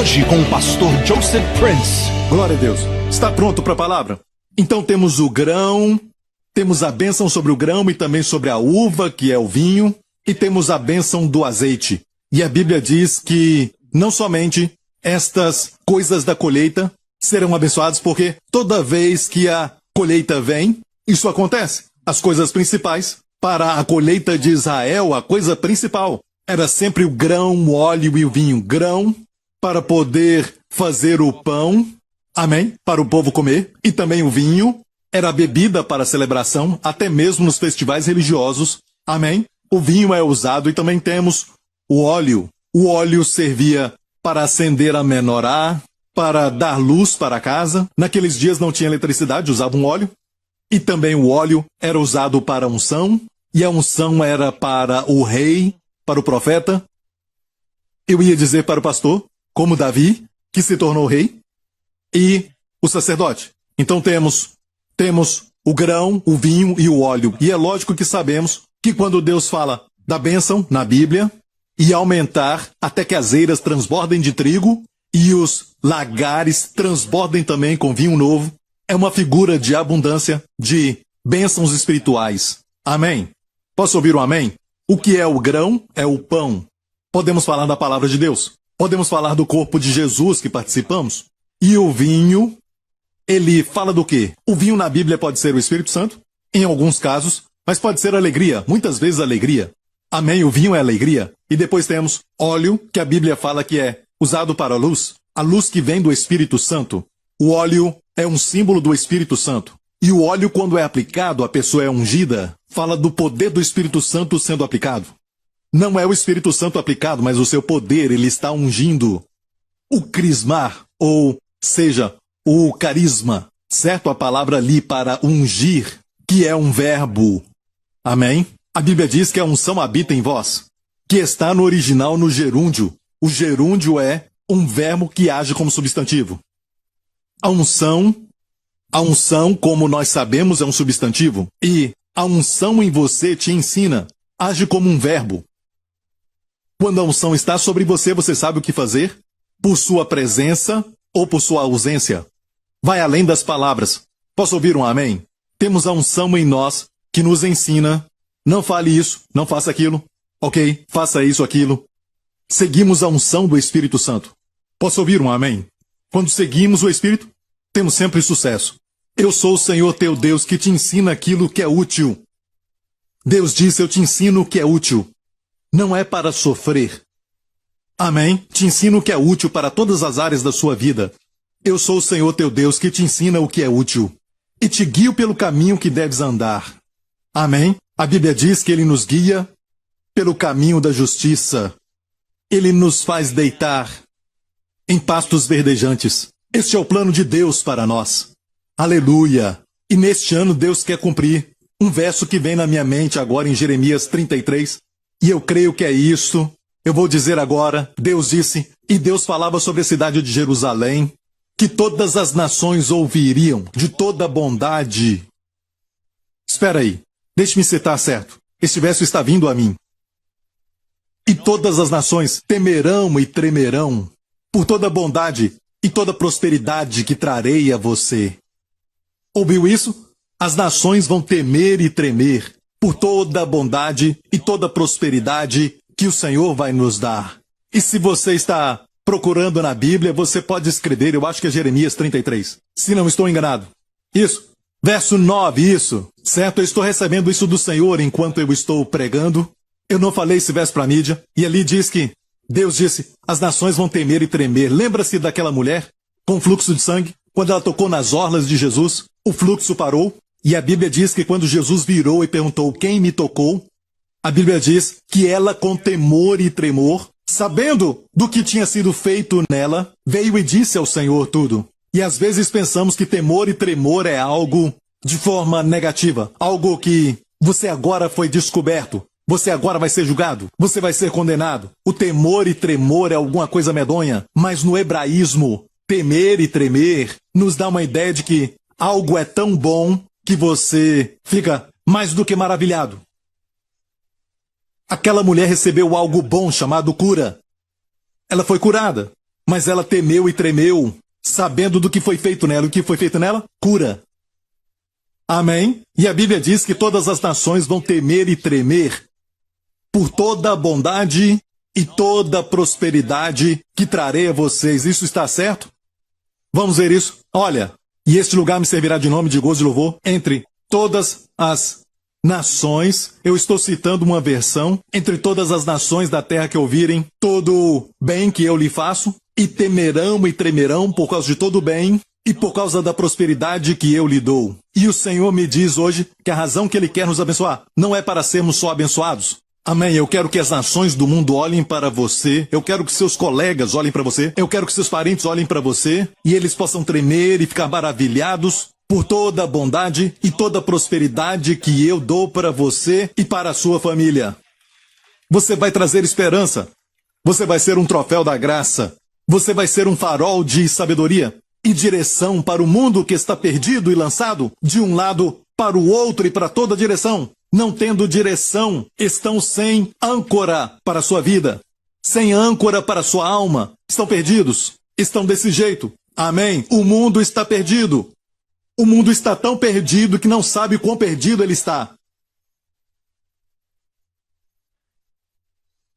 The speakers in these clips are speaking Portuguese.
hoje com o pastor Joseph Prince. Glória a Deus. Está pronto para a palavra? Então temos o grão, temos a bênção sobre o grão e também sobre a uva, que é o vinho, e temos a bênção do azeite. E a Bíblia diz que não somente estas coisas da colheita serão abençoadas, porque toda vez que a colheita vem, isso acontece. As coisas principais para a colheita de Israel, a coisa principal era sempre o grão, o óleo e o vinho. Grão para poder fazer o pão, amém, para o povo comer. E também o vinho era a bebida para a celebração, até mesmo nos festivais religiosos, amém. O vinho é usado e também temos o óleo. O óleo servia para acender a menorá, para dar luz para a casa. Naqueles dias não tinha eletricidade, usavam óleo. E também o óleo era usado para a unção, e a unção era para o rei, para o profeta. Eu ia dizer para o pastor, como Davi, que se tornou rei, e o sacerdote. Então temos o grão, o vinho e o óleo. E é lógico que sabemos que quando Deus fala da bênção na Bíblia, e aumentar até que as eiras transbordem de trigo, e os lagares transbordem também com vinho novo, é uma figura de abundância, de bênçãos espirituais. Amém? Posso ouvir um amém? O que é o grão? É o pão. Podemos falar da palavra de Deus. Podemos falar do corpo de Jesus que participamos. E o vinho, ele fala do quê? O vinho na Bíblia pode ser o Espírito Santo, em alguns casos, mas pode ser alegria, muitas vezes alegria. Amém? O vinho é alegria. E depois temos óleo, que a Bíblia fala que é usado para a luz que vem do Espírito Santo. O óleo é um símbolo do Espírito Santo. E o óleo, quando é aplicado, a pessoa é ungida, fala do poder do Espírito Santo sendo aplicado. Não é o Espírito Santo aplicado, mas o seu poder, ele está ungindo o crismar, ou seja, o carisma, certo? A palavra ali para ungir, que é um verbo. Amém? A Bíblia diz que a unção habita em vós, que está no original no gerúndio. O gerúndio é um verbo que age como substantivo. A unção, como nós sabemos, é um substantivo. E a unção em você te ensina, age como um verbo. Quando a unção está sobre você, você sabe o que fazer? Por sua presença ou por sua ausência. Vai além das palavras. Posso ouvir um amém? Temos a unção em nós que nos ensina, não fale isso, não faça aquilo. Ok, faça isso, aquilo. Seguimos a unção do Espírito Santo. Posso ouvir um amém? Quando seguimos o Espírito, temos sempre sucesso. Eu sou o Senhor teu Deus que te ensina aquilo que é útil. Deus disse, eu te ensino o que é útil. Não é para sofrer. Amém? Te ensino o que é útil para todas as áreas da sua vida. Eu sou o Senhor teu Deus que te ensina o que é útil. E te guio pelo caminho que deves andar. Amém? A Bíblia diz que Ele nos guia pelo caminho da justiça. Ele nos faz deitar em pastos verdejantes. Este é o plano de Deus para nós. Aleluia! E neste ano Deus quer cumprir um verso que vem na minha mente agora em Jeremias 33. E eu creio que é isso. Eu vou dizer agora, Deus disse, e Deus falava sobre a cidade de Jerusalém, que todas as nações ouviriam de toda a bondade. Espera aí, deixe-me citar certo. Este verso está vindo a mim. E todas as nações temerão e tremerão por toda a bondade e toda a prosperidade que trarei a você. Ouviu isso? As nações vão temer e tremer por toda a bondade e toda a prosperidade que o Senhor vai nos dar. E se você está procurando na Bíblia, você pode escrever, eu acho que é Jeremias 33, se não estou enganado. Isso, verso 9, isso, certo? Eu estou recebendo isso do Senhor enquanto eu estou pregando. Eu não falei esse verso para a mídia, e ali diz que Deus disse, as nações vão temer e tremer. Lembra-se daquela mulher com fluxo de sangue? Quando ela tocou nas orlas de Jesus, o fluxo parou. E a Bíblia diz que quando Jesus virou e perguntou quem me tocou, a Bíblia diz que ela com temor e tremor, sabendo do que tinha sido feito nela, veio e disse ao Senhor tudo. E às vezes pensamos que temor e tremor é algo de forma negativa, algo que você agora foi descoberto. Você agora vai ser julgado, você vai ser condenado. O temor e tremor é alguma coisa medonha, mas no hebraísmo, temer e tremer nos dá uma ideia de que algo é tão bom que você fica mais do que maravilhado. Aquela mulher recebeu algo bom chamado cura. Ela foi curada. mas ela temeu e tremeu, sabendo do que foi feito nela. O que foi feito nela? Cura. Amém? E a Bíblia diz que todas as nações vão temer e tremer por toda a bondade e toda a prosperidade que trarei a vocês. Isso está certo? Vamos ver isso? Olha, e este lugar me servirá de nome de gozo e louvor entre todas as nações. Eu estou citando uma versão. Entre todas as nações da terra que ouvirem todo o bem que eu lhe faço, e temerão e tremerão por causa de todo o bem e por causa da prosperidade que eu lhe dou. E o Senhor me diz hoje que a razão que Ele quer nos abençoar não é para sermos só abençoados. Amém. Eu quero que as nações do mundo olhem para você. Eu quero que seus colegas olhem para você. Eu quero que seus parentes olhem para você e eles possam tremer e ficar maravilhados por toda a bondade e toda a prosperidade que eu dou para você e para a sua família. Você vai trazer esperança. Você vai ser um troféu da graça. Você vai ser um farol de sabedoria e direção para o mundo que está perdido e lançado de um lado para o outro e para toda direção. Não tendo direção, estão sem âncora para a sua vida, sem âncora para a sua alma. Estão perdidos. Estão desse jeito. Amém. O mundo está perdido. O mundo está tão perdido que não sabe quão perdido ele está.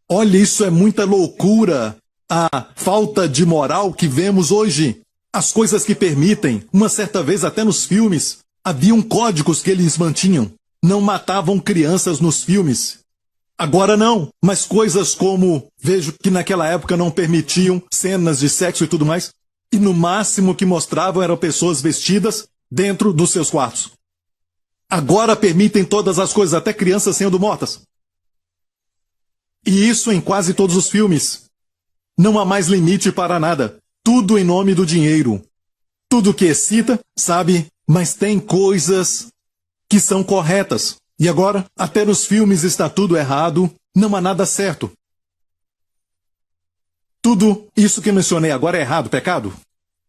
Olha, isso é muita loucura. A falta de moral que vemos hoje. As coisas que permitem. Uma certa vez, até nos filmes, haviam códigos que eles mantinham. Não matavam crianças nos filmes. Agora não, mas coisas como, vejo que naquela época não permitiam cenas de sexo e tudo mais, e no máximo que mostravam eram pessoas vestidas dentro dos seus quartos. Agora permitem todas as coisas, até crianças sendo mortas. E isso em quase todos os filmes. Não há mais limite para nada. Tudo em nome do dinheiro. Tudo que excita, sabe, mas tem coisas que são corretas. E agora, até nos filmes está tudo errado, não há nada certo. Tudo isso que mencionei agora é errado, pecado.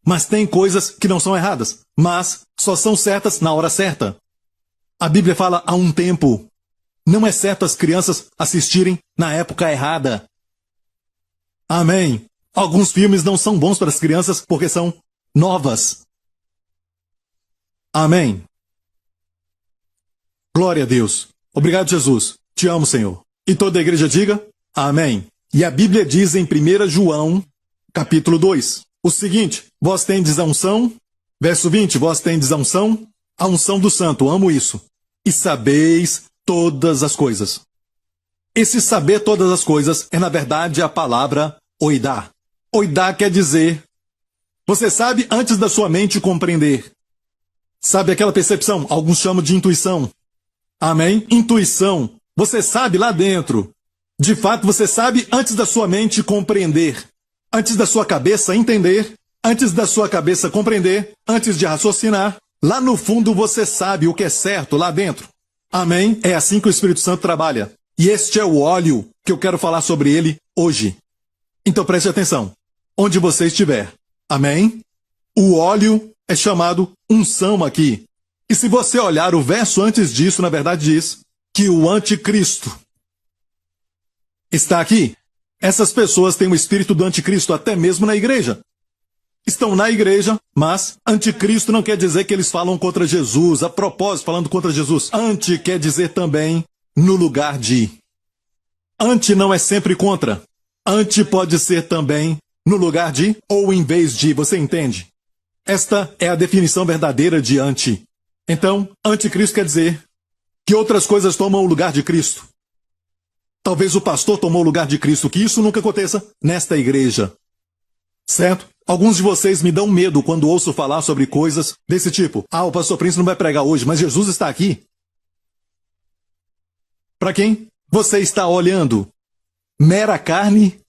Mas tem coisas que não são erradas, mas só são certas na hora certa. A Bíblia fala há um tempo. Não é certo as crianças assistirem na época errada. Amém. Alguns filmes não são bons para as crianças porque são novas. Amém. Glória a Deus. Obrigado, Jesus. Te amo, Senhor. E toda a igreja diga, amém. E a Bíblia diz em 1 João, capítulo 2, o seguinte, vós tendes a unção, verso 20, vós tendes a unção do santo, amo isso, e sabeis todas as coisas. Esse saber todas as coisas é, na verdade, a palavra oidá. Oidá quer dizer, você sabe antes da sua mente compreender. Sabe aquela percepção? Alguns chamam de intuição. Amém? Intuição. Você sabe lá dentro. De fato, você sabe antes da sua mente compreender. Antes da sua cabeça entender. Antes da sua cabeça compreender. Antes de raciocinar. Lá no fundo você sabe o que é certo lá dentro. Amém? É assim que o Espírito Santo trabalha. E este é o óleo que eu quero falar sobre ele hoje. Então preste atenção. Onde você estiver. Amém? O óleo é chamado unção aqui. E se você olhar o verso antes disso, na verdade diz que o anticristo está aqui. Essas pessoas têm o espírito do anticristo até mesmo na igreja. Estão na igreja, mas anticristo não quer dizer que eles falam contra Jesus, a propósito, falando contra Jesus. Anti quer dizer também no lugar de. Anti não é sempre contra. Anti pode ser também no lugar de ou em vez de, você entende? Esta é a definição verdadeira de anti. Então, anticristo quer dizer que outras coisas tomam o lugar de Cristo. Talvez o pastor tomou o lugar de Cristo, que isso nunca aconteça nesta igreja. Certo? Alguns de vocês me dão medo quando ouço falar sobre coisas desse tipo. Ah, o pastor Prince não vai pregar hoje, mas Jesus está aqui. Para quem você está olhando? Mera carne?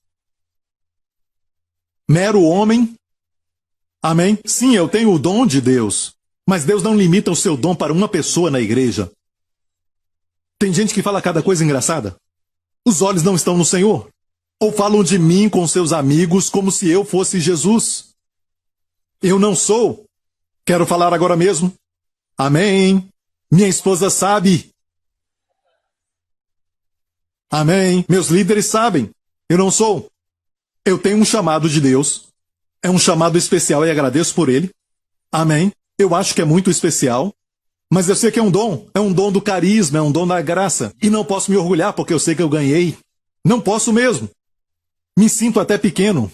Mero homem? Amém? Sim, eu tenho o dom de Deus. Mas Deus não limita o seu dom para uma pessoa na igreja. Tem gente que fala cada coisa engraçada. Os olhos não estão no Senhor. Ou falam de mim com seus amigos como se eu fosse Jesus. Eu não sou. Quero falar agora mesmo. Amém. Minha esposa sabe. Amém. Meus líderes sabem. Eu não sou. Eu tenho um chamado de Deus. É um chamado especial e agradeço por ele. Amém. Eu acho que é muito especial. Mas eu sei que é um dom do carisma, é um dom da graça. E não posso me orgulhar porque eu sei que eu ganhei. Não posso mesmo. Me sinto até pequeno.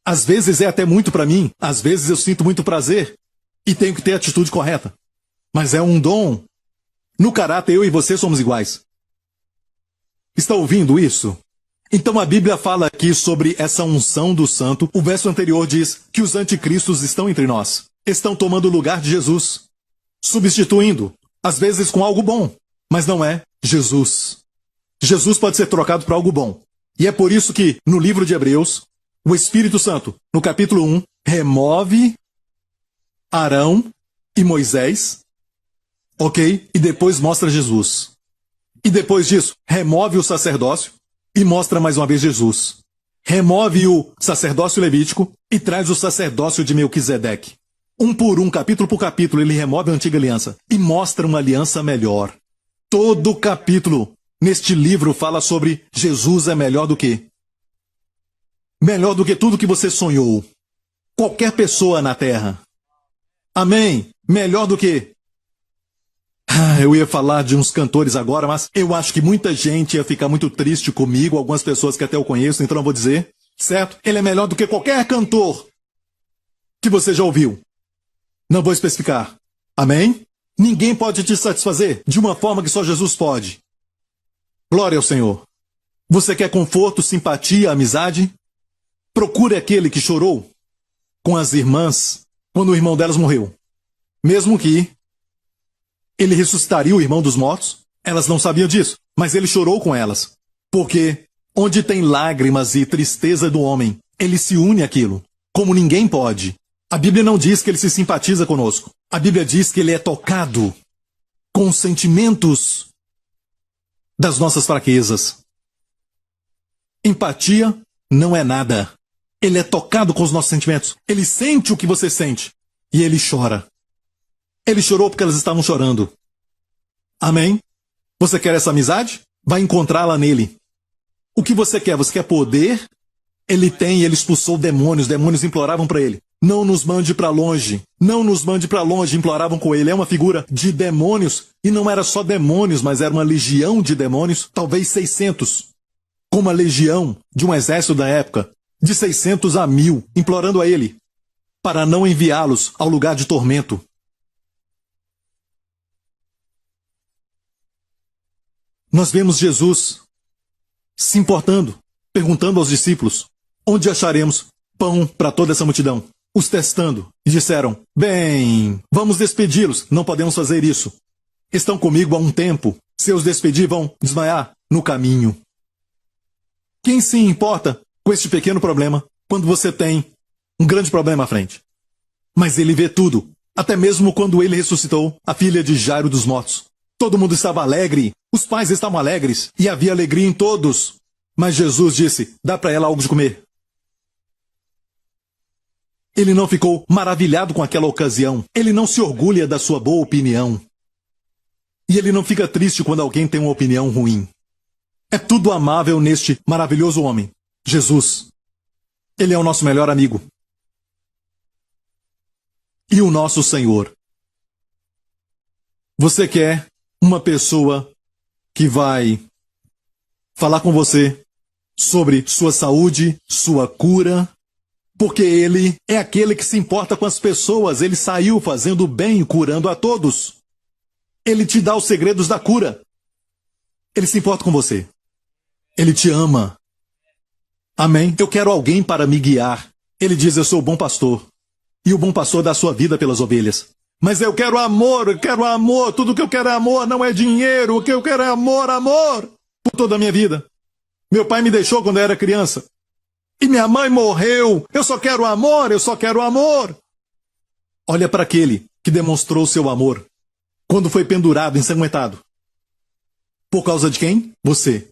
Às vezes é até muito para mim, às vezes eu sinto muito prazer. E tenho que ter a atitude correta. Mas é um dom. No caráter, eu e você somos iguais. Está ouvindo isso? Então a Bíblia fala aqui sobre essa unção do santo. O verso anterior diz que os anticristos estão entre nós. Estão tomando o lugar de Jesus. Substituindo, às vezes com algo bom, mas não é Jesus. Jesus pode ser trocado por algo bom. E é por isso que, no livro de Hebreus, o Espírito Santo, no capítulo 1, remove Arão e Moisés, ok? E depois mostra Jesus. E depois disso, remove o sacerdócio e mostra mais uma vez Jesus. Remove o sacerdócio levítico e traz o sacerdócio de Melquisedeque. Um por um, capítulo por capítulo, ele remove a antiga aliança e mostra uma aliança melhor. Todo capítulo neste livro fala sobre Jesus é melhor do que? Melhor do que tudo que você sonhou. Qualquer pessoa na terra. Amém? Melhor do que? Eu ia falar de uns cantores agora, mas eu acho que muita gente ia ficar muito triste comigo, algumas pessoas que até eu conheço, então eu vou dizer, certo? Ele é melhor do que qualquer cantor que você já ouviu. Não vou especificar. Amém? Ninguém pode te satisfazer de uma forma que só Jesus pode. Glória ao Senhor. Você quer conforto, simpatia, amizade? Procure aquele que chorou com as irmãs quando o irmão delas morreu. Mesmo que ele ressuscitaria o irmão dos mortos, elas não sabiam disso, mas ele chorou com elas. Porque onde tem lágrimas e tristeza do homem, ele se une àquilo, como ninguém pode. A Bíblia não diz que ele se simpatiza conosco. A Bíblia diz que ele é tocado com os sentimentos das nossas fraquezas. Empatia não é nada. Ele é tocado com os nossos sentimentos. Ele sente o que você sente. E ele chora. Ele chorou porque elas estavam chorando. Amém? Você quer essa amizade? Vai encontrá-la nele. O que você quer? Você quer poder? Ele tem e ele expulsou demônios. Demônios imploravam para ele. Não nos mande para longe. Não nos mande para longe. Imploravam com ele. É uma figura de demônios. E não era só demônios, mas era uma legião de demônios. Talvez 600. Como a legião de um exército da época. De 600 a 1000. Implorando a ele. Para não enviá-los ao lugar de tormento. Nós vemos Jesus se importando. Perguntando aos discípulos. Onde acharemos pão para toda essa multidão? Os testando, e disseram, bem, vamos despedi-los, não podemos fazer isso. Estão comigo há um tempo, se eu os despedir vão desmaiar no caminho. Quem se importa com este pequeno problema, quando você tem um grande problema à frente? Mas ele vê tudo, até mesmo quando ele ressuscitou a filha de Jairo dos mortos. Todo mundo estava alegre, os pais estavam alegres, e havia alegria em todos. Mas Jesus disse, dá para ela algo de comer. Ele não ficou maravilhado com aquela ocasião. Ele não se orgulha da sua boa opinião. E ele não fica triste quando alguém tem uma opinião ruim. É tudo amável neste maravilhoso homem, Jesus. Ele é o nosso melhor amigo. E o nosso Senhor. Você quer uma pessoa que vai falar com você sobre sua saúde, sua cura? Porque ele é aquele que se importa com as pessoas. Ele saiu fazendo bem e curando a todos. Ele te dá os segredos da cura. Ele se importa com você. Ele te ama. Amém? Eu quero alguém para me guiar. Ele diz, eu sou o bom pastor. E o bom pastor dá a sua vida pelas ovelhas. Mas eu quero amor, eu quero amor. Tudo que eu quero é amor, não é dinheiro. O que eu quero é amor, amor. Por toda a minha vida. Meu pai me deixou quando eu era criança. E minha mãe morreu. Eu só quero amor, eu só quero amor. Olha para aquele que demonstrou seu amor quando foi pendurado, ensanguentado. Por causa de quem? Você.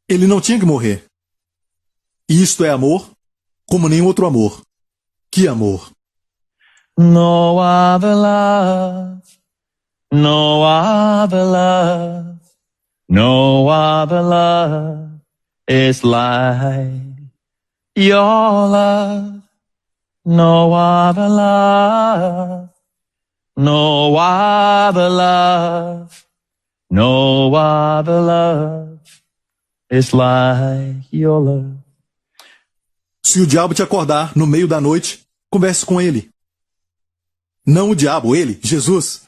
Ele não tinha que morrer. E isto é amor como nenhum outro amor. Que amor? No other love, no other love, no other love is like your love, no other love, no other love, no other love is like your love. Se o diabo te acordar no meio da noite, converse com ele. Não o diabo, ele, Jesus.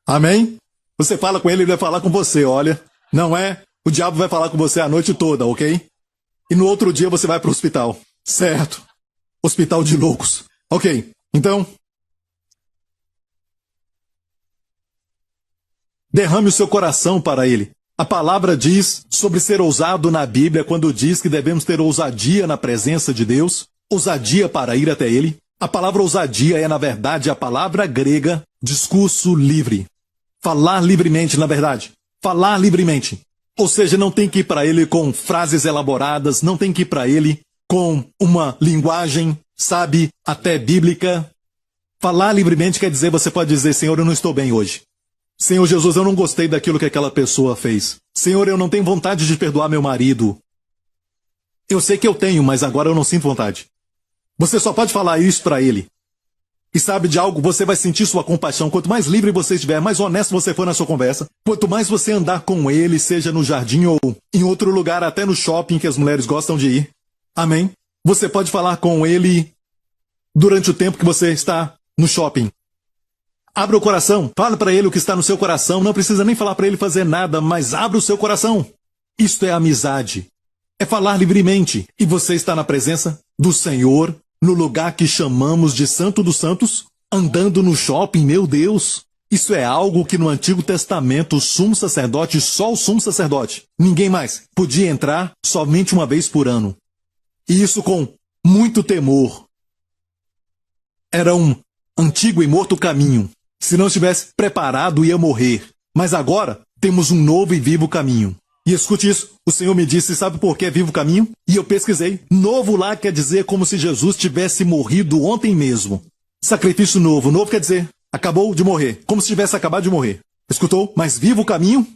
Amém? Você fala com ele, ele vai falar com você, olha. Não é? O diabo vai falar com você a noite toda, ok? E no outro dia você vai para o hospital. Certo. Hospital de loucos. Ok, então... derrame o seu coração para ele. A palavra diz sobre ser ousado na Bíblia quando diz que devemos ter ousadia na presença de Deus, ousadia para ir até ele. A palavra ousadia é, na verdade, a palavra grega discurso livre. Falar livremente, na verdade. Falar livremente. Ou seja, não tem que ir para ele com frases elaboradas, não tem que ir para ele com uma linguagem, sabe, até bíblica. Falar livremente quer dizer, você pode dizer, Senhor, eu não estou bem hoje. Senhor Jesus, eu não gostei daquilo que aquela pessoa fez. Senhor, eu não tenho vontade de perdoar meu marido. Eu sei que eu tenho, mas agora eu não sinto vontade. Você só pode falar isso para ele. E sabe de algo? Você vai sentir sua compaixão. Quanto mais livre você estiver, mais honesto você for na sua conversa. Quanto mais você andar com ele, seja no jardim ou em outro lugar, até no shopping que as mulheres gostam de ir. Amém? Você pode falar com ele durante o tempo que você está no shopping. Abra o coração, fale para ele o que está no seu coração. Não precisa nem falar para ele fazer nada, mas abra o seu coração. Isto é amizade. É falar livremente. E você está na presença do Senhor, no lugar que chamamos de Santo dos Santos, andando no shopping, meu Deus. Isso é algo que no Antigo Testamento o sumo sacerdote, só o sumo sacerdote, ninguém mais, podia entrar somente uma vez por ano. E isso com muito temor. Era um antigo e morto caminho. Se não estivesse preparado, ia morrer. Mas agora, temos um novo e vivo caminho. E escute isso, o Senhor me disse, sabe por que é vivo caminho? E eu pesquisei. Novo lá quer dizer como se Jesus tivesse morrido ontem mesmo. Sacrifício novo. Novo quer dizer, acabou de morrer. Como se tivesse acabado de morrer. Escutou? Mas vivo caminho?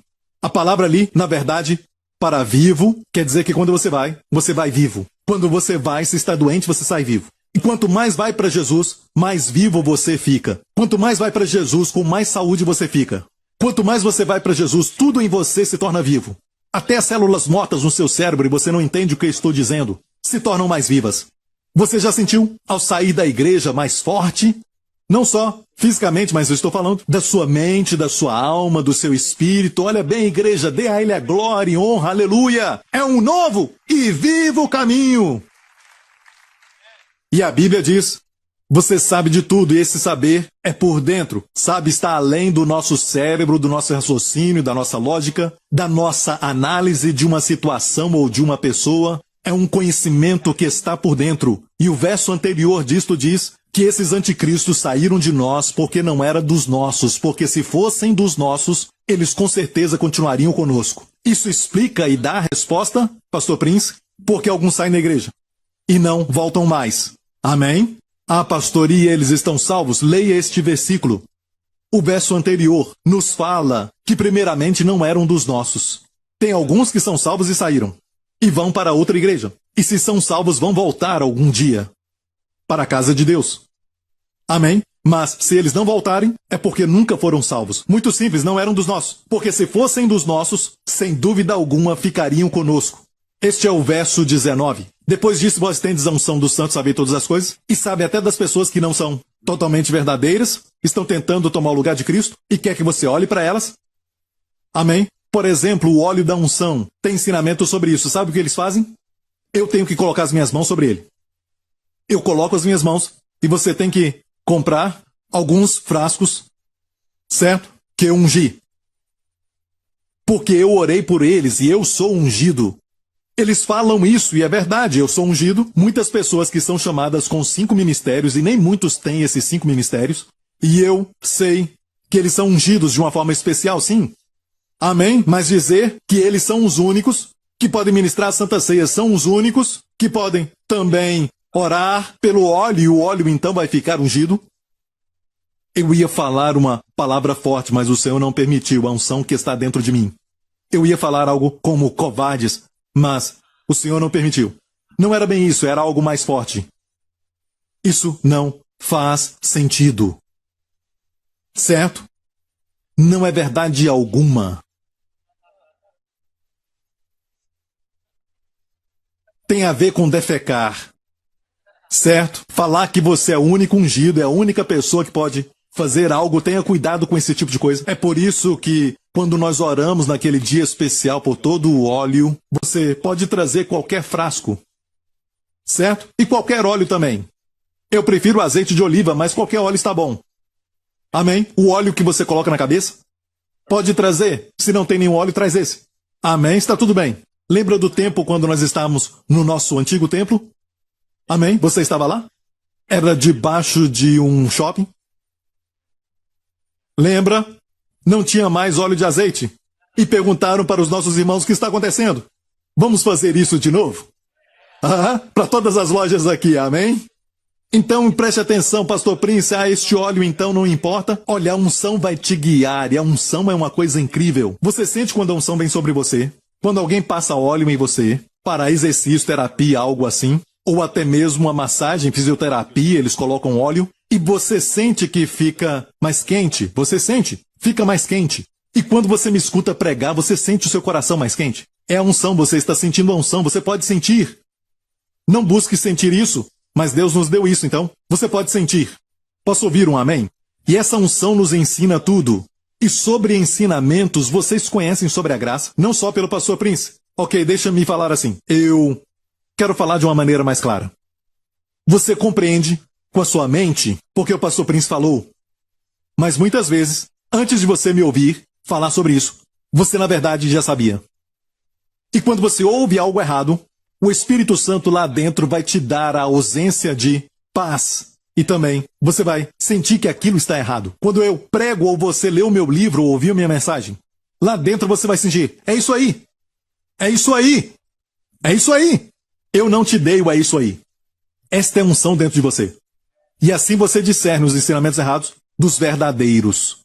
A palavra ali, na verdade, para vivo, quer dizer que quando você vai vivo. Quando você vai, se está doente, você sai vivo. E quanto mais vai para Jesus, mais vivo você fica. Quanto mais vai para Jesus, com mais saúde você fica. Quanto mais você vai para Jesus, tudo em você se torna vivo. Até as células mortas no seu cérebro, e você não entende o que eu estou dizendo, se tornam mais vivas. Você já sentiu, ao sair da igreja, mais forte? Não só fisicamente, mas eu estou falando da sua mente, da sua alma, do seu espírito. Olha bem, igreja, dê a ele a glória e honra, aleluia. É um novo e vivo caminho. E a Bíblia diz, você sabe de tudo, e esse saber é por dentro. Sabe, está além do nosso cérebro, do nosso raciocínio, da nossa lógica, da nossa análise de uma situação ou de uma pessoa. É um conhecimento que está por dentro. E o verso anterior disto diz que esses anticristos saíram de nós porque não era dos nossos, porque se fossem dos nossos, eles com certeza continuariam conosco. Isso explica e dá a resposta, Pastor Prince, porque alguns saem da igreja e não voltam mais. Amém? Ah, pastor, e eles estão salvos? Leia este versículo. O verso anterior nos fala que primeiramente não eram dos nossos. Tem alguns que são salvos e saíram. E vão para outra igreja. E se são salvos, vão voltar algum dia para a casa de Deus. Amém? Mas se eles não voltarem, é porque nunca foram salvos. Muito simples, não eram dos nossos. Porque se fossem dos nossos, sem dúvida alguma ficariam conosco. Este é o verso 19. Depois disso, vós tendes a unção dos santos, saber todas as coisas, e sabe até das pessoas que não são totalmente verdadeiras, estão tentando tomar o lugar de Cristo, e quer que você olhe para elas. Amém? Por exemplo, o óleo da unção tem ensinamento sobre isso. Sabe o que eles fazem? Eu tenho que colocar as minhas mãos sobre ele. Eu coloco as minhas mãos, e você tem que comprar alguns frascos, certo? Que eu ungi. Porque eu orei por eles, e eu sou ungido. Eles falam isso, e é verdade, eu sou ungido. Muitas pessoas que são chamadas com 5 ministérios, e nem muitos têm esses 5 ministérios, e eu sei que eles são ungidos de uma forma especial, sim. Amém? Mas dizer que eles são os únicos que podem ministrar a Santa Ceia, são os únicos que podem também orar pelo óleo, e o óleo então vai ficar ungido. Eu ia falar uma palavra forte, mas o Senhor não permitiu a unção que está dentro de mim. Eu ia falar algo como covardes, mas o Senhor não permitiu. Não era bem isso, era algo mais forte. Isso não faz sentido. Certo? Não é verdade alguma. Tem a ver com defecar. Certo? Falar que você é o único ungido, é a única pessoa que pode fazer algo, tenha cuidado com esse tipo de coisa. É por isso que, quando nós oramos naquele dia especial por todo o óleo, você pode trazer qualquer frasco. Certo? E qualquer óleo também. Eu prefiro azeite de oliva, mas qualquer óleo está bom. Amém? O óleo que você coloca na cabeça? Pode trazer. Se não tem nenhum óleo, traz esse. Amém? Está tudo bem. Lembra do tempo quando nós estávamos no nosso antigo templo? Amém? Você estava lá? Era debaixo de um shopping? Lembra? Não tinha mais óleo de azeite. E perguntaram para os nossos irmãos o que está acontecendo. Vamos fazer isso de novo? Para todas as lojas aqui, amém? Então preste atenção, Pastor Prince, este óleo então não importa. Olha, a unção vai te guiar, e a unção é uma coisa incrível. Você sente quando a unção vem sobre você? Quando alguém passa óleo em você, para exercício, terapia, algo assim, ou até mesmo uma massagem, fisioterapia, eles colocam óleo, e você sente que fica mais quente, você sente, fica mais quente. E quando você me escuta pregar, você sente o seu coração mais quente. É a unção, você está sentindo a unção, você pode sentir. Não busque sentir isso, mas Deus nos deu isso, então você pode sentir. Posso ouvir um amém? E essa unção nos ensina tudo. E sobre ensinamentos, vocês conhecem sobre a graça, não só pelo Pastor Prince. Ok, deixa-me falar assim. Eu quero falar de uma maneira mais clara. Você compreende com a sua mente porque o Pastor Prince falou. Mas muitas vezes, antes de você me ouvir falar sobre isso, você na verdade já sabia. E quando você ouve algo errado, o Espírito Santo lá dentro vai te dar a ausência de paz. E também você vai sentir que aquilo está errado. Quando eu prego ou você lê o meu livro ou ouviu minha mensagem, lá dentro você vai sentir, é isso aí. É isso aí. É isso aí. Eu não te dei o é isso aí. Esta é a unção dentro de você. E assim você discerne os ensinamentos errados dos verdadeiros.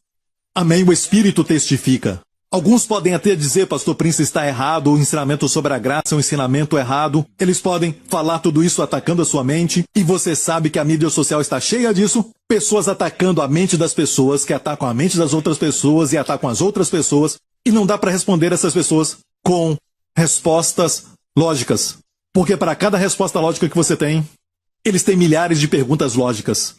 Amém? O Espírito testifica. Alguns podem até dizer, Pastor Prince está errado, o ensinamento sobre a graça é um ensinamento errado. Eles podem falar tudo isso atacando a sua mente, e você sabe que a mídia social está cheia disso. Pessoas atacando a mente das pessoas, que atacam a mente das outras pessoas e atacam as outras pessoas. E não dá para responder essas pessoas com respostas lógicas. Porque para cada resposta lógica que você tem, eles têm milhares de perguntas lógicas.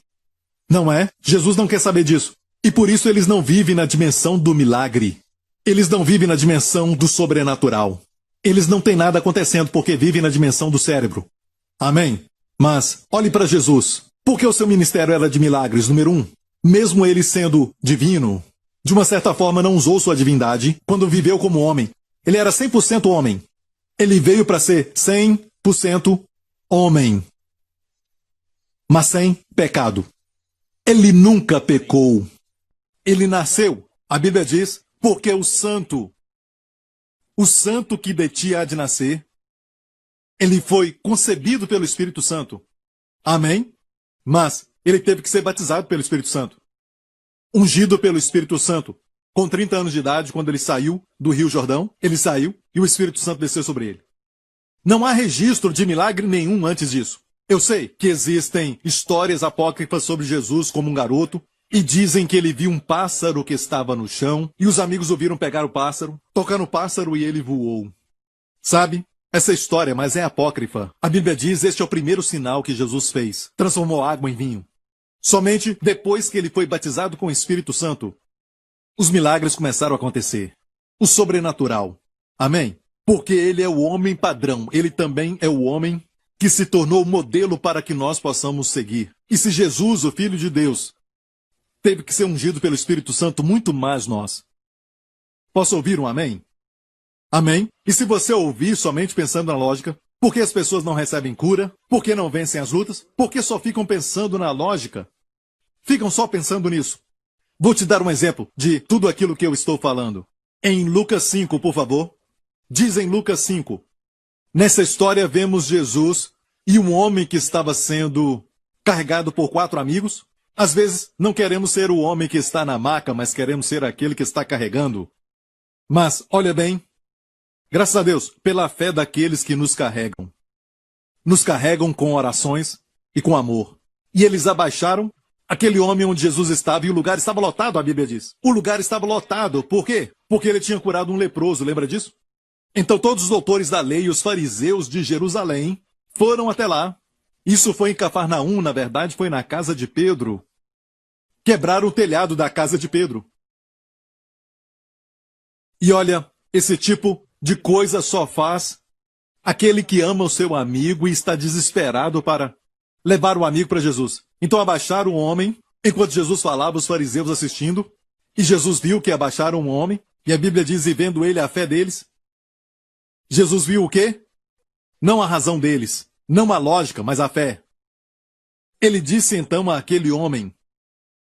Não é? Jesus não quer saber disso. E por isso eles não vivem na dimensão do milagre. Eles não vivem na dimensão do sobrenatural. Eles não têm nada acontecendo porque vivem na dimensão do cérebro. Amém? Mas, olhe para Jesus. Por que o seu ministério era de milagres, número 1? Mesmo ele sendo divino, de uma certa forma não usou sua divindade quando viveu como homem. Ele era 100% homem. Ele veio para ser 100% homem. Mas sem pecado. Ele nunca pecou. Ele nasceu. A Bíblia diz, porque o santo que de ti há de nascer, ele foi concebido pelo Espírito Santo. Amém? Mas ele teve que ser batizado pelo Espírito Santo. Ungido pelo Espírito Santo. Com 30 anos de idade, quando ele saiu do Rio Jordão, ele saiu e o Espírito Santo desceu sobre ele. Não há registro de milagre nenhum antes disso. Eu sei que existem histórias apócrifas sobre Jesus como um garoto, e dizem que ele viu um pássaro que estava no chão, e os amigos o viram pegar o pássaro, tocar no pássaro e ele voou. Sabe? Essa história, mas é apócrifa. A Bíblia diz, este é o primeiro sinal que Jesus fez. Transformou água em vinho. Somente depois que ele foi batizado com o Espírito Santo, os milagres começaram a acontecer. O sobrenatural. Amém? Porque ele é o homem padrão. Ele também é o homem que se tornou modelo para que nós possamos seguir. E se Jesus, o Filho de Deus, teve que ser ungido pelo Espírito Santo, muito mais nós. Posso ouvir um amém? Amém? E se você ouvir somente pensando na lógica, por que as pessoas não recebem cura? Por que não vencem as lutas? Por que só ficam pensando na lógica? Ficam só pensando nisso. Vou te dar um exemplo de tudo aquilo que eu estou falando. Em Lucas 5, por favor. Diz em Lucas 5. Nessa história vemos Jesus e um homem que estava sendo carregado por 4 amigos. Às vezes, não queremos ser o homem que está na maca, mas queremos ser aquele que está carregando. Mas, olha bem, graças a Deus, pela fé daqueles que nos carregam. nos carregam com orações e com amor. E eles abaixaram aquele homem onde Jesus estava e o lugar estava lotado, a Bíblia diz. O lugar estava lotado. Por quê? Porque ele tinha curado um leproso, lembra disso? Então todos os doutores da lei e os fariseus de Jerusalém foram até lá. Isso foi em Cafarnaum, na verdade, foi na casa de Pedro. Quebraram o telhado da casa de Pedro. E olha, esse tipo de coisa só faz aquele que ama o seu amigo e está desesperado para levar o amigo para Jesus. Então abaixaram o homem, enquanto Jesus falava, os fariseus assistindo, e Jesus viu que abaixaram o homem, e a Bíblia diz, e vendo ele a fé deles, Jesus viu o quê? Não a razão deles, não a lógica, mas a fé. Ele disse então àquele homem,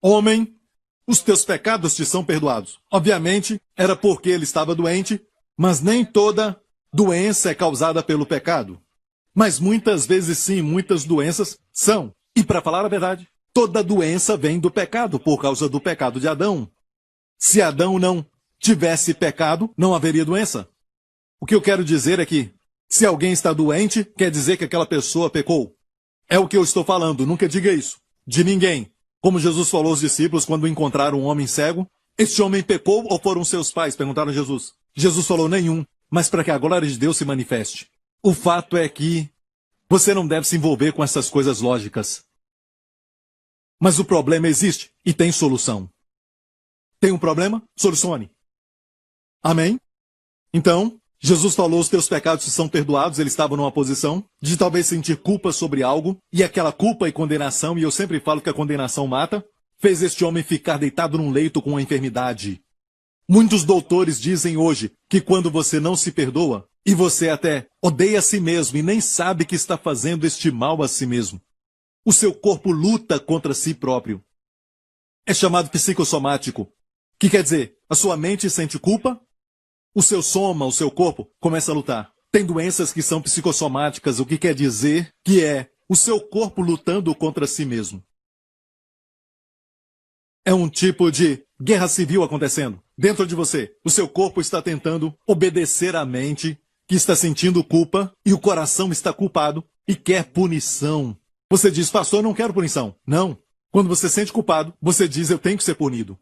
homem, os teus pecados te são perdoados. Obviamente, era porque ele estava doente, mas nem toda doença é causada pelo pecado. Mas muitas vezes sim, muitas doenças são. E para falar a verdade, toda doença vem do pecado, por causa do pecado de Adão. Se Adão não tivesse pecado, não haveria doença. O que eu quero dizer é que, se alguém está doente, quer dizer que aquela pessoa pecou. É o que eu estou falando, nunca diga isso. De ninguém. Como Jesus falou aos discípulos quando encontraram um homem cego, este homem pecou ou foram seus pais? Perguntaram a Jesus. Jesus falou nenhum, mas para que a glória de Deus se manifeste. O fato é que você não deve se envolver com essas coisas lógicas. Mas o problema existe e tem solução. Tem um problema? Solucione. Amém? Então, Jesus falou, os teus pecados são perdoados. Ele estava numa posição de talvez sentir culpa sobre algo, e aquela culpa e condenação, e eu sempre falo que a condenação mata, fez este homem ficar deitado num leito com uma enfermidade. Muitos doutores dizem hoje que quando você não se perdoa, e você até odeia a si mesmo e nem sabe que está fazendo este mal a si mesmo, o seu corpo luta contra si próprio. É chamado psicossomático, que quer dizer, a sua mente sente culpa, o seu soma, o seu corpo, começa a lutar. Tem doenças que são psicossomáticas, o que quer dizer que é o seu corpo lutando contra si mesmo. É um tipo de guerra civil acontecendo dentro de você. O seu corpo está tentando obedecer à mente, que está sentindo culpa, e o coração está culpado e quer punição. Você diz, pastor, eu não quero punição. Não. Quando você sente culpado, você diz, eu tenho que ser punido.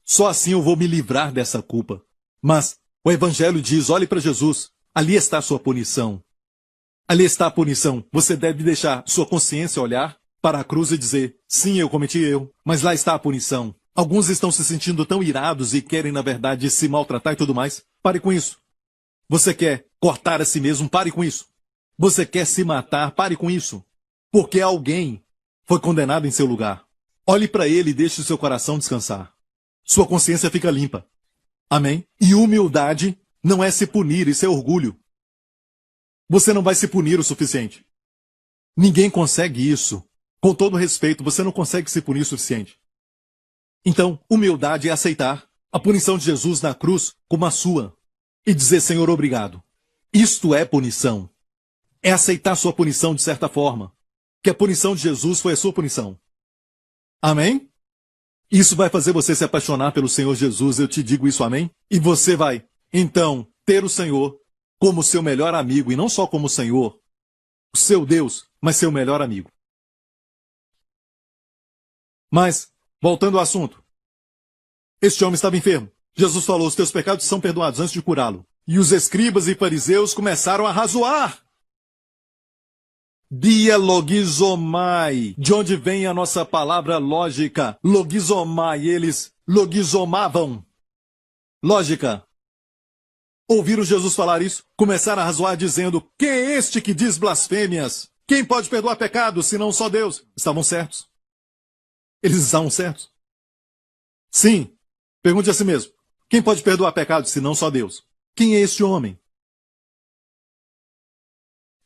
Só assim eu vou me livrar dessa culpa. Mas o Evangelho diz, olhe para Jesus, ali está a sua punição. Ali está a punição. Você deve deixar sua consciência olhar para a cruz e dizer, sim, eu cometi erro, mas lá está a punição. Alguns estão se sentindo tão irados e querem, na verdade, se maltratar e tudo mais. Pare com isso. Você quer cortar a si mesmo? Pare com isso. Você quer se matar? Pare com isso. Porque alguém foi condenado em seu lugar. Olhe para ele e deixe o seu coração descansar. Sua consciência fica limpa. Amém? E humildade não é se punir, isso é orgulho. Você não vai se punir o suficiente. Ninguém consegue isso. Com todo respeito, você não consegue se punir o suficiente. Então, humildade é aceitar a punição de Jesus na cruz como a sua. E dizer, Senhor, obrigado. Isto é punição. É aceitar sua punição de certa forma. Que a punição de Jesus foi a sua punição. Amém? Isso vai fazer você se apaixonar pelo Senhor Jesus, eu te digo isso, amém? E você vai, então, ter o Senhor como seu melhor amigo, e não só como Senhor, o seu Deus, mas seu melhor amigo. Mas, voltando ao assunto, este homem estava enfermo. Jesus falou, os teus pecados são perdoados antes de curá-lo. E os escribas e fariseus começaram a razoar. Dialogizomai, de onde vem a nossa palavra lógica. Logizomai, eles logizomavam. Lógica. Ouviram Jesus falar isso? Começaram a razoar dizendo, quem é este que diz blasfêmias? Quem pode perdoar pecados, senão só Deus? Estavam certos. Eles estavam certos. Sim. Pergunte a si mesmo. Quem pode perdoar pecados, senão só Deus? Quem é este homem?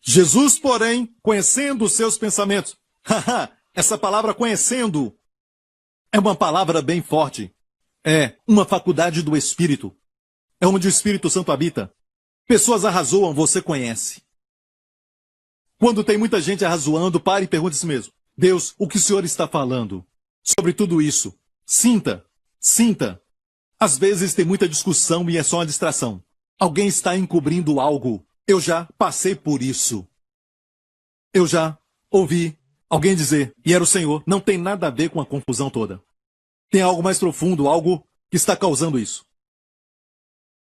Jesus, porém, conhecendo os seus pensamentos. Essa palavra conhecendo é uma palavra bem forte. É uma faculdade do Espírito. É onde o Espírito Santo habita. Pessoas arrazoam, você conhece. Quando tem muita gente arrazoando, pare e pergunte a si mesmo. Deus, o que o Senhor está falando sobre tudo isso? Sinta, sinta. Às vezes tem muita discussão e é só uma distração. Alguém está encobrindo algo. Eu já passei por isso. Eu já ouvi alguém dizer, e era o Senhor, não tem nada a ver com a confusão toda. Tem algo mais profundo, algo que está causando isso.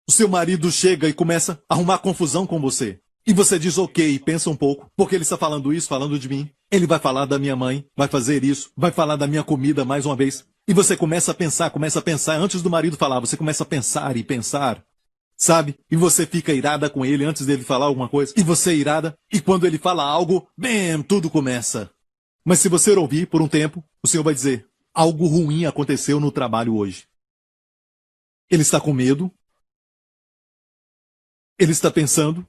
O seu marido chega e começa a arrumar confusão com você. E você diz ok, pensa um pouco, porque ele está falando isso, falando de mim. Ele vai falar da minha mãe, vai fazer isso, vai falar da minha comida mais uma vez. E você começa a pensar, antes do marido falar, você começa a pensar e pensar, sabe? E você fica irada com ele antes dele falar alguma coisa. E você é irada, e quando ele fala algo, bem, tudo começa. Mas se você ouvir por um tempo, o Senhor vai dizer, algo ruim aconteceu no trabalho hoje. Ele está com medo. Ele está pensando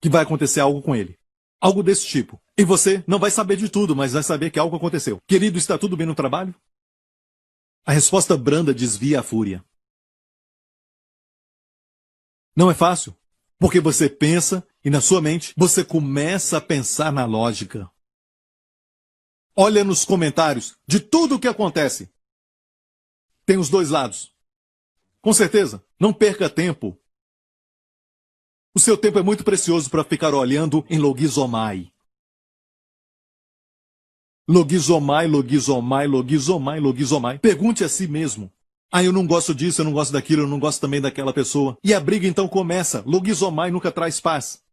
que vai acontecer algo com ele. Algo desse tipo. E você não vai saber de tudo, mas vai saber que algo aconteceu. Querido, está tudo bem no trabalho? A resposta branda desvia a fúria. Não é fácil, porque você pensa e na sua mente você começa a pensar na lógica. Olha nos comentários de tudo o que acontece. Tem os dois lados. Com certeza, não perca tempo. O seu tempo é muito precioso para ficar olhando em logizomai. Logizomai, logizomai, logizomai, logizomai. Pergunte a si mesmo. Ah, eu não gosto disso, eu não gosto daquilo, eu não gosto também daquela pessoa. E a briga então começa. Logizomai nunca traz paz.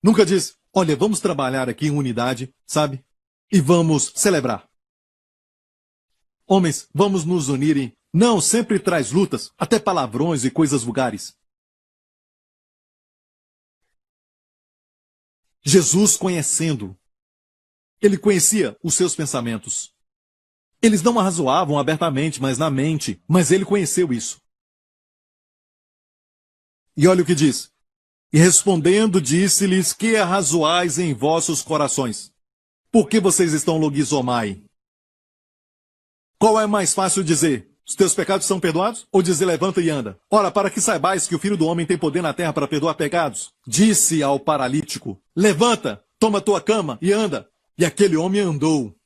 Nunca diz, olha, vamos trabalhar aqui em unidade, sabe? E vamos celebrar. Homens, vamos nos unir em... Não, sempre traz lutas, até palavrões e coisas vulgares. Jesus conhecendo. Ele conhecia os seus pensamentos. Eles não arrazoavam abertamente, mas na mente. Mas ele conheceu isso. E olha o que diz. E respondendo disse-lhes, que arrazoais em vossos corações? Por que vocês estão logizomai? Qual é mais fácil dizer? Os teus pecados são perdoados? Ou dizer levanta e anda? Ora, para que saibais que o Filho do Homem tem poder na terra para perdoar pecados, disse ao paralítico, levanta, toma tua cama e anda. E aquele homem andou.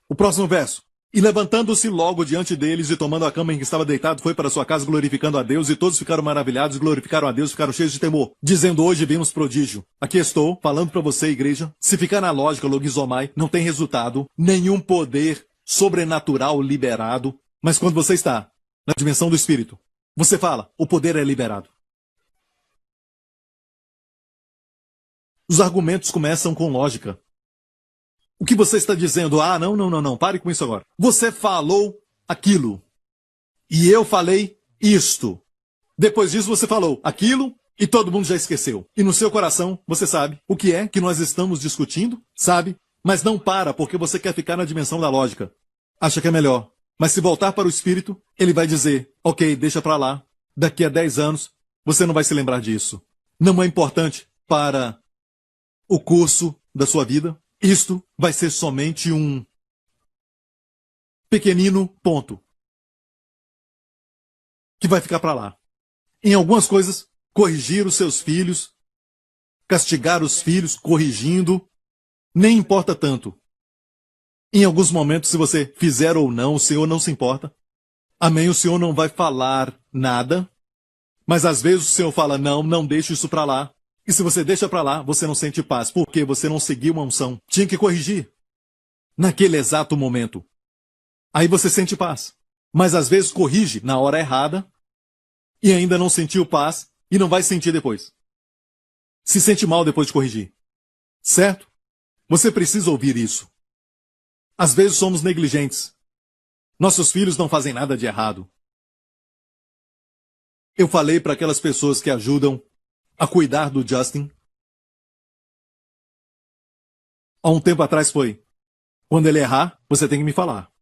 O próximo verso. E levantando-se logo diante deles e tomando a cama em que estava deitado, foi para sua casa glorificando a Deus, e todos ficaram maravilhados, glorificaram a Deus, ficaram cheios de temor, dizendo, hoje vimos prodígio. Aqui estou, falando para você, igreja, se ficar na lógica logizomai, não tem resultado, nenhum poder sobrenatural liberado, mas quando você está na dimensão do Espírito, você fala, o poder é liberado. Os argumentos começam com lógica. O que você está dizendo? Ah, não, pare com isso agora. Você falou aquilo. E eu falei isto. Depois disso você falou aquilo e todo mundo já esqueceu. E no seu coração você sabe o que é que nós estamos discutindo, sabe? Mas não para porque você quer ficar na dimensão da lógica. Acha que é melhor. Mas se voltar para o Espírito, ele vai dizer, ok, deixa para lá. Daqui a 10 anos você não vai se lembrar disso. Não é importante para o curso da sua vida. Isto vai ser somente um pequenino ponto que vai ficar para lá. Em algumas coisas, corrigir os seus filhos, castigar os filhos, corrigindo, nem importa tanto. Em alguns momentos, se você fizer ou não, o Senhor não se importa. Amém, o Senhor não vai falar nada, mas às vezes o Senhor fala, não deixe isso para lá. E se você deixa para lá, você não sente paz, porque você não seguiu uma unção. Tinha que corrigir. Naquele exato momento. Aí você sente paz. Mas às vezes corrige na hora errada, e ainda não sentiu paz, e não vai sentir depois. Se sente mal depois de corrigir. Certo? Você precisa ouvir isso. Às vezes somos negligentes. Nossos filhos não fazem nada de errado. Eu falei para aquelas pessoas que ajudam a cuidar do Justin. Há um tempo atrás foi, quando ele errar, você tem que me falar.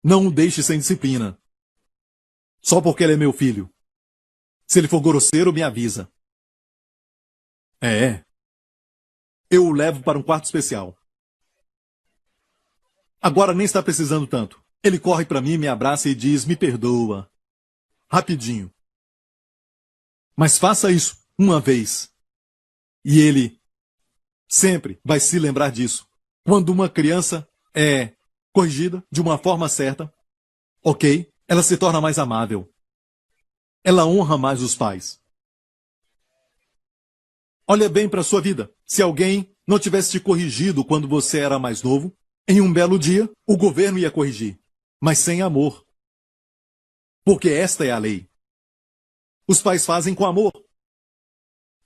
Não o deixe sem disciplina. Só porque ele é meu filho. Se ele for grosseiro, me avisa. Eu o levo para um quarto especial. Agora nem está precisando tanto. Ele corre para mim, me abraça e diz, me perdoa. Rapidinho. Mas faça isso uma vez. E ele sempre vai se lembrar disso. Quando uma criança é corrigida de uma forma certa, ok, ela se torna mais amável. Ela honra mais os pais. Olha bem para a sua vida. Se alguém não tivesse te corrigido quando você era mais novo, em um belo dia, o governo ia corrigir, mas sem amor. Porque esta é a lei. Os pais fazem com amor.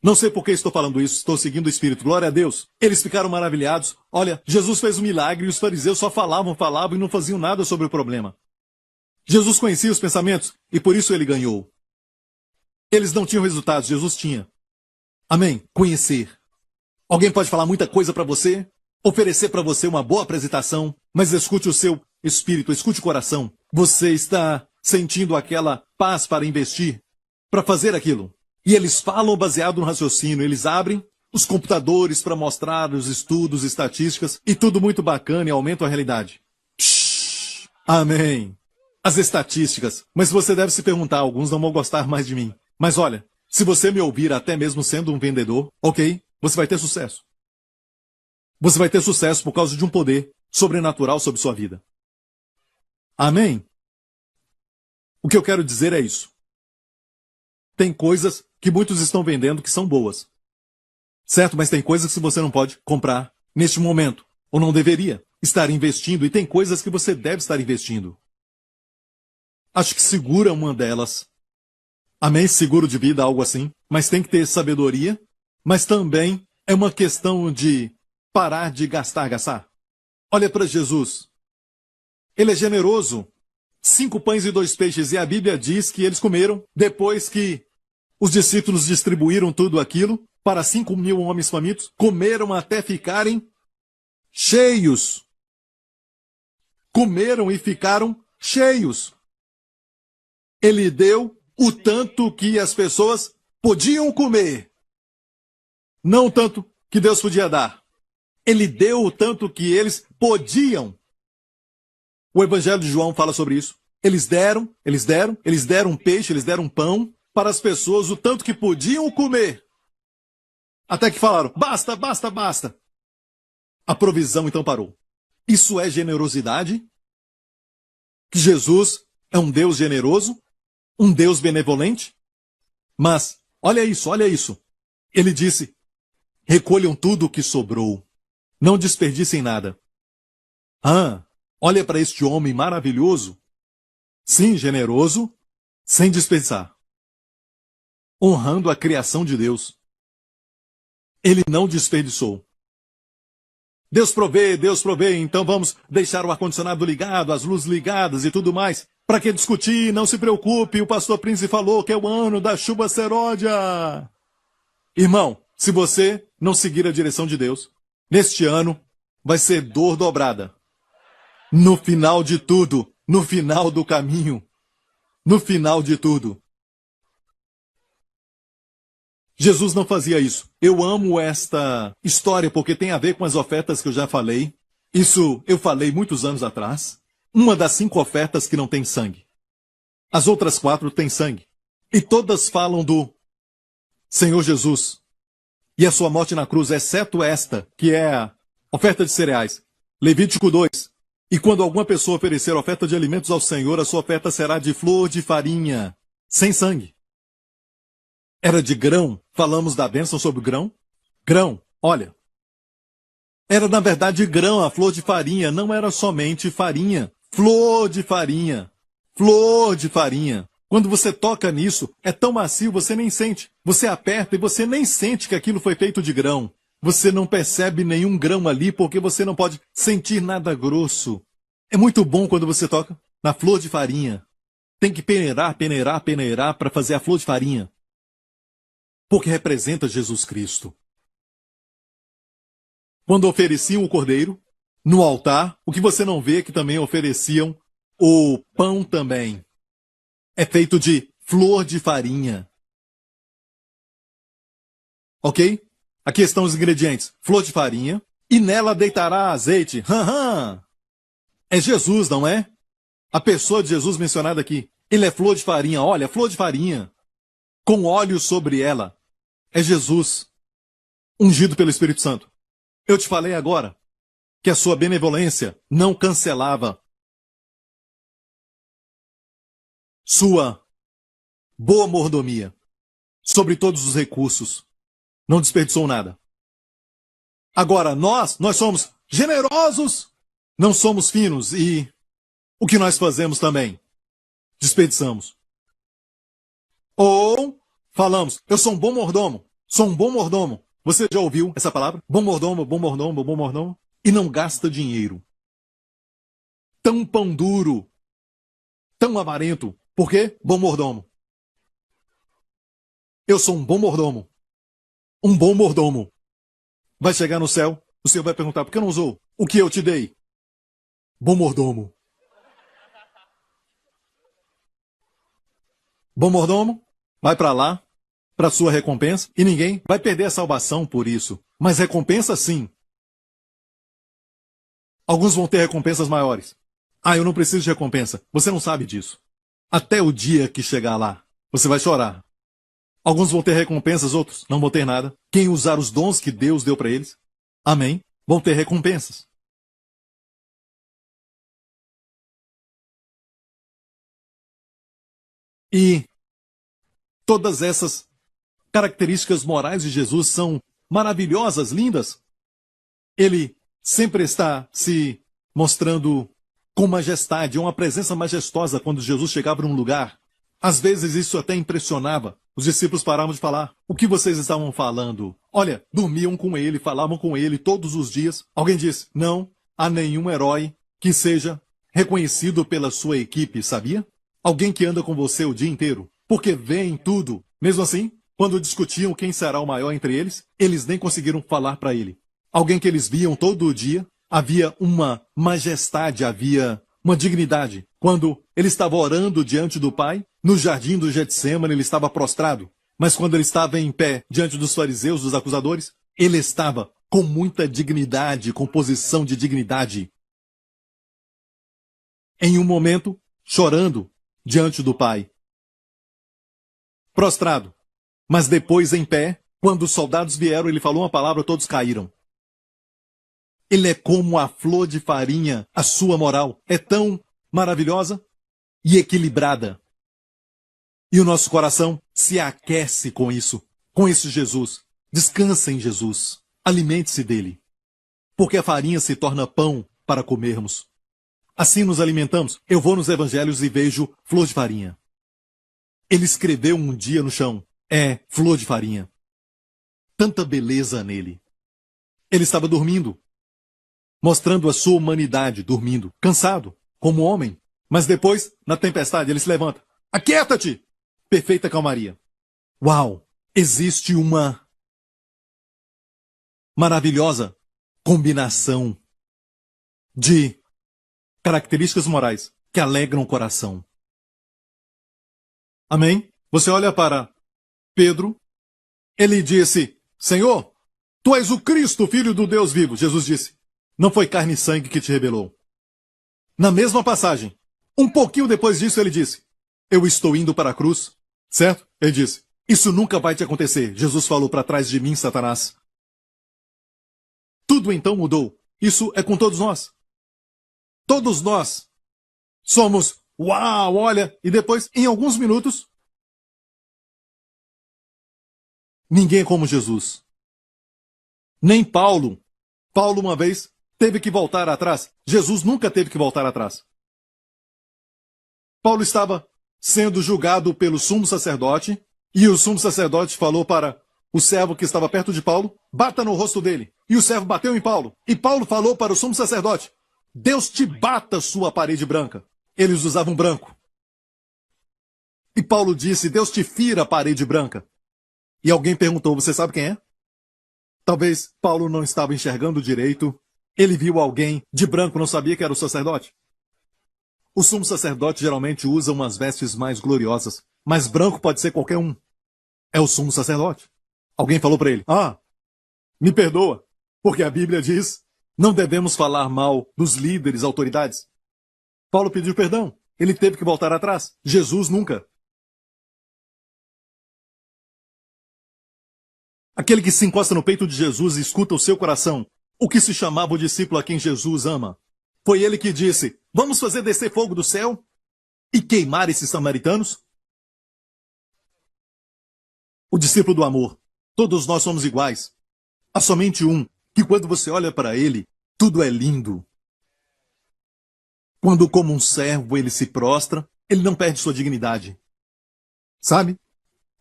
Não sei por que estou falando isso, estou seguindo o Espírito. Glória a Deus. Eles ficaram maravilhados. Olha, Jesus fez um milagre e os fariseus só falavam e não faziam nada sobre o problema. Jesus conhecia os pensamentos e por isso ele ganhou. Eles não tinham resultados, Jesus tinha. Amém? Conhecer. Alguém pode falar muita coisa para você, oferecer para você uma boa apresentação, mas escute o seu espírito, escute o coração. Você está sentindo aquela paz para investir, para fazer aquilo. E eles falam baseado no raciocínio, eles abrem os computadores para mostrar os estudos, estatísticas, e tudo muito bacana e aumenta a realidade. Psh, amém. As estatísticas. Mas você deve se perguntar, alguns não vão gostar mais de mim. Mas olha, se você me ouvir até mesmo sendo um vendedor, ok, você vai ter sucesso. Você vai ter sucesso por causa de um poder sobrenatural sobre sua vida. Amém? O que eu quero dizer é isso. Tem coisas que muitos estão vendendo que são boas. Certo? Mas tem coisas que você não pode comprar neste momento. Ou não deveria estar investindo. E tem coisas que você deve estar investindo. Acho que seguro é uma delas. Amém? Seguro de vida, algo assim. Mas tem que ter sabedoria. Mas também é uma questão de parar de gastar. Olha para Jesus. Ele é generoso. 5 pães e 2 peixes. E a Bíblia diz que eles comeram depois que os discípulos distribuíram tudo aquilo para 5.000 homens famintos. Comeram até ficarem cheios. Comeram e ficaram cheios. Ele deu o tanto que as pessoas podiam comer. Não o tanto que Deus podia dar. Ele deu o tanto que eles podiam. O Evangelho de João fala sobre isso. Eles deram peixe, eles deram pão para as pessoas o tanto que podiam comer. Até que falaram, basta. A provisão então parou. Isso é generosidade? Que Jesus é um Deus generoso? Um Deus benevolente? Mas, olha isso. Ele disse, recolham tudo o que sobrou. Não desperdicem nada. Olha para este homem maravilhoso. Sim, generoso, sem desperdiçar. Honrando a criação de Deus. Ele não desperdiçou. Deus provê, então vamos deixar o ar-condicionado ligado, as luzes ligadas e tudo mais. Para que discutir? Não se preocupe, o pastor Prince falou que é o ano da chuva seródia. Irmão, se você não seguir a direção de Deus, neste ano vai ser dor dobrada. No final de tudo, no final do caminho, no final de tudo. Jesus não fazia isso. Eu amo esta história porque tem a ver com as ofertas que eu já falei. Isso eu falei muitos anos atrás. Uma das 5 ofertas que não tem sangue. As outras 4 têm sangue. E todas falam do Senhor Jesus e a sua morte na cruz, exceto esta, que é a oferta de cereais. Levítico 2. E quando alguma pessoa oferecer oferta de alimentos ao Senhor, a sua oferta será de flor de farinha, sem sangue. Era de grão. Falamos da bênção sobre o grão? Grão, olha. Era na verdade grão, a flor de farinha. Não era somente farinha. Flor de farinha. Flor de farinha. Quando você toca nisso, é tão macio, você nem sente. Você aperta e você nem sente que aquilo foi feito de grão. Você não percebe nenhum grão ali porque você não pode sentir nada grosso. É muito bom quando você toca na flor de farinha. Tem que peneirar para fazer a flor de farinha. Porque representa Jesus Cristo. Quando ofereciam o cordeiro, no altar, o que você não vê é que também ofereciam o pão também. É feito de flor de farinha. Ok? Aqui estão os ingredientes. Flor de farinha. E nela deitará azeite. É Jesus, não é? A pessoa de Jesus mencionada aqui. Ele é flor de farinha. Olha, flor de farinha. Com óleo sobre ela. É Jesus. Ungido pelo Espírito Santo. Eu te falei agora que a sua benevolência não cancelava sua boa mordomia sobre todos os recursos. Não desperdiçou nada. Agora, nós somos generosos, não somos finos e o que nós fazemos também? Desperdiçamos. Ou falamos, eu sou um bom mordomo, sou um bom mordomo. Você já ouviu essa palavra? Bom mordomo, bom mordomo, bom mordomo. E não gasta dinheiro. Tão pão duro, tão avarento. Por quê? Bom mordomo. Eu sou um bom mordomo. Um bom mordomo. Vai chegar no céu, o Senhor vai perguntar, por que não usou o que eu te dei? Bom mordomo. Bom mordomo, vai para lá, para sua recompensa, e ninguém vai perder a salvação por isso. Mas recompensa sim. Alguns vão ter recompensas maiores. Ah, eu não preciso de recompensa. Você não sabe disso. Até o dia que chegar lá, você vai chorar. Alguns vão ter recompensas, outros não vão ter nada. Quem usar os dons que Deus deu para eles, amém, vão ter recompensas. E todas essas características morais de Jesus são maravilhosas, lindas. Ele sempre está se mostrando com majestade, uma presença majestosa quando Jesus chegava num lugar. Às vezes isso até impressionava. Os discípulos paravam de falar. O que vocês estavam falando? Olha, dormiam com ele, falavam com ele todos os dias. Alguém disse, não há nenhum herói que seja reconhecido pela sua equipe, sabia? Alguém que anda com você o dia inteiro. Porque vê em tudo. Mesmo assim, quando discutiam quem será o maior entre eles, eles nem conseguiram falar para ele. Alguém que eles viam todo o dia, havia uma majestade, havia uma dignidade. Quando ele estava orando diante do Pai, no jardim do Getsêmani, ele estava prostrado. Mas quando ele estava em pé diante dos fariseus, dos acusadores, ele estava com muita dignidade, com posição de dignidade. Em um momento, chorando diante do Pai. Prostrado. Mas depois em pé, quando os soldados vieram, ele falou uma palavra, todos caíram. Ele é como a flor de farinha, a sua moral é tão maravilhosa e equilibrada. E o nosso coração se aquece com isso, com esse Jesus. Descansa em Jesus, alimente-se dele. Porque a farinha se torna pão para comermos. Assim nos alimentamos. Eu vou nos evangelhos e vejo flor de farinha. Ele escreveu um dia no chão, é flor de farinha. Tanta beleza nele. Ele estava dormindo, mostrando a sua humanidade, dormindo, cansado, como homem. Mas depois, na tempestade, ele se levanta. Aquieta-te! Perfeita calmaria. Uau! Existe uma maravilhosa combinação de características morais que alegram o coração. Amém? Você olha para Pedro, ele disse, Senhor, tu és o Cristo, filho do Deus vivo. Jesus disse, não foi carne e sangue que te revelou. Na mesma passagem, um pouquinho depois disso ele disse, eu estou indo para a cruz, certo? Ele disse, isso nunca vai te acontecer. Jesus falou para trás de mim, Satanás. Tudo então mudou. Isso é com todos nós. Todos nós somos, uau, olha, e depois, em alguns minutos, ninguém é como Jesus. Nem Paulo. Paulo, uma vez, teve que voltar atrás. Jesus nunca teve que voltar atrás. Paulo estava sendo julgado pelo sumo sacerdote, e o sumo sacerdote falou para o servo que estava perto de Paulo, bata no rosto dele. E o servo bateu em Paulo. E Paulo falou para o sumo sacerdote, Deus te bata sua parede branca. Eles usavam branco. E Paulo disse, Deus te fira a parede branca. E alguém perguntou, você sabe quem é? Talvez Paulo não estava enxergando direito. Ele viu alguém de branco, não sabia que era o sacerdote. O sumo sacerdote geralmente usa umas vestes mais gloriosas, mas branco pode ser qualquer um. É o sumo sacerdote. Alguém falou para ele, me perdoa, porque a Bíblia diz, não devemos falar mal dos líderes, autoridades. Paulo pediu perdão, ele teve que voltar atrás. Jesus nunca. Aquele que se encosta no peito de Jesus e escuta o seu coração, o que se chamava o discípulo a quem Jesus ama. Foi ele que disse, vamos fazer descer fogo do céu e queimar esses samaritanos? O discípulo do amor. Todos nós somos iguais. Há somente um E quando você olha para ele, tudo é lindo. Quando, como um servo, ele se prostra, ele não perde sua dignidade. Sabe?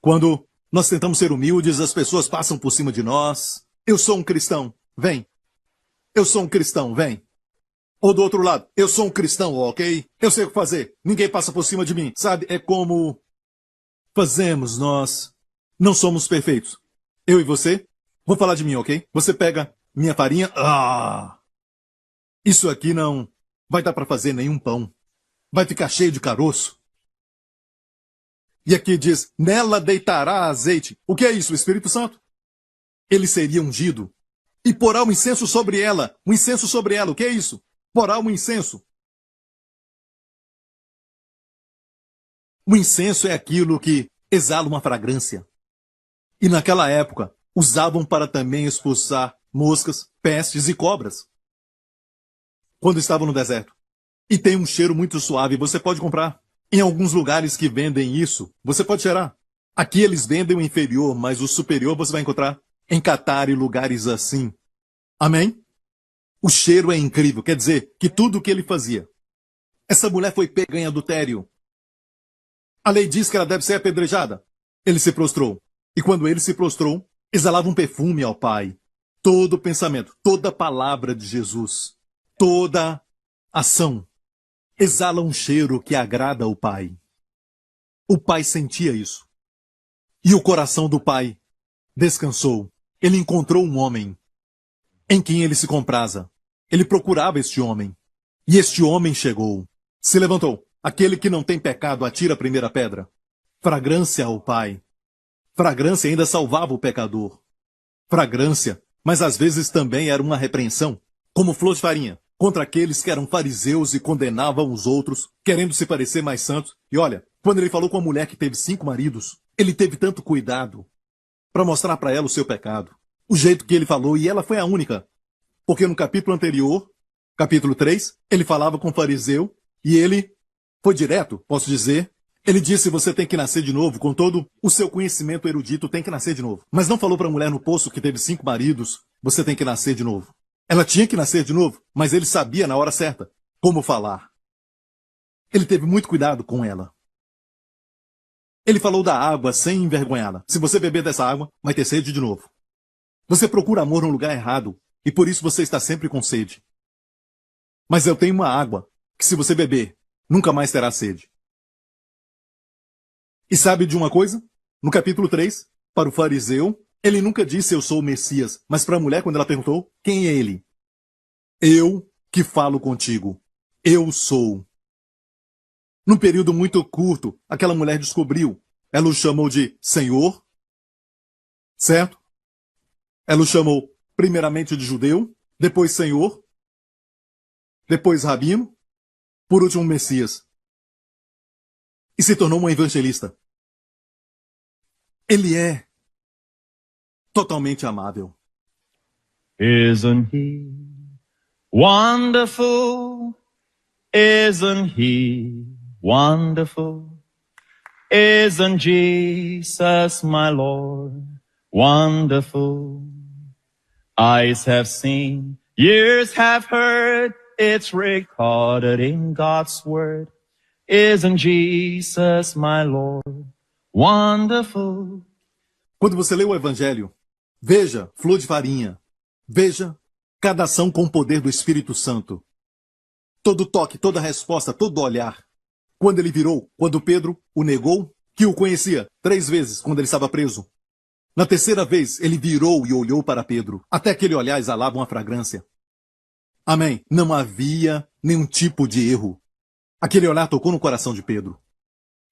Quando nós tentamos ser humildes, as pessoas passam por cima de nós. Eu sou um cristão, vem. Eu sou um cristão, vem. Ou do outro lado, eu sou um cristão, ok? Eu sei o que fazer. Ninguém passa por cima de mim. Sabe? É como fazemos nós. Não somos perfeitos. Eu e você. Vou falar de mim, ok? Você pega minha farinha. Isso aqui não vai dar para fazer nenhum pão. Vai ficar cheio de caroço. E aqui diz, nela deitará azeite. O que é isso, o Espírito Santo? Ele seria ungido. E porá um incenso sobre ela. Um incenso sobre ela. O que é isso? Porá um incenso. O incenso é aquilo que exala uma fragrância. E naquela época, usavam para também expulsar moscas, pestes e cobras. Quando estavam no deserto. E tem um cheiro muito suave, você pode comprar. Em alguns lugares que vendem isso, você pode cheirar. Aqui eles vendem o inferior, mas o superior você vai encontrar em Catar e lugares assim. Amém? O cheiro é incrível, quer dizer que tudo o que ele fazia. Essa mulher foi pega em adultério. A lei diz que ela deve ser apedrejada. Ele se prostrou. E quando ele se prostrou, exalava um perfume ao Pai. Todo pensamento, toda palavra de Jesus, toda ação, exala um cheiro que agrada ao Pai. O Pai sentia isso. E o coração do Pai descansou. Ele encontrou um homem em quem ele se compraza. Ele procurava este homem. E este homem chegou. Se levantou. Aquele que não tem pecado atira a primeira pedra. Fragrância ao Pai. Fragrância ainda salvava o pecador. Fragrância, mas às vezes também era uma repreensão, como flor de farinha, contra aqueles que eram fariseus e condenavam os outros, querendo se parecer mais santos. E olha, quando ele falou com a mulher que teve 5 maridos, ele teve tanto cuidado para mostrar para ela o seu pecado. O jeito que ele falou, e ela foi a única. Porque no capítulo anterior, capítulo 3, ele falava com o fariseu, e ele foi direto, posso dizer. Ele disse, você tem que nascer de novo, com todo o seu conhecimento erudito, tem que nascer de novo. Mas não falou para a mulher no poço que teve 5 maridos, você tem que nascer de novo. Ela tinha que nascer de novo, mas ele sabia na hora certa como falar. Ele teve muito cuidado com ela. Ele falou da água sem envergonhá-la. Se você beber dessa água, vai ter sede de novo. Você procura amor no lugar errado, e por isso você está sempre com sede. Mas eu tenho uma água, que se você beber, nunca mais terá sede. E sabe de uma coisa? No capítulo 3, para o fariseu, ele nunca disse eu sou o Messias, mas para a mulher, quando ela perguntou, quem é ele? Eu que falo contigo. Eu sou. Num período muito curto, aquela mulher descobriu. Ela o chamou de Senhor, certo? Ela o chamou primeiramente de judeu, depois Senhor, depois Rabino, por último Messias. E se tornou uma evangelista. Ele é totalmente amável. Isn't he wonderful? Isn't he wonderful? Isn't Jesus my Lord wonderful? Eyes have seen, ears have heard, it's recorded in God's word. Isn't Jesus my Lord wonderful? Quando você lê o Evangelho, veja flor de farinha. Veja cada ação com o poder do Espírito Santo. Todo toque, toda resposta, todo olhar. Quando ele virou, quando Pedro o negou, que o conhecia 3 vezes quando ele estava preso. Na terceira vez, ele virou e olhou para Pedro, até aquele olhar exalava uma fragrância. Amém. Não havia nenhum tipo de erro. Aquele olhar tocou no coração de Pedro.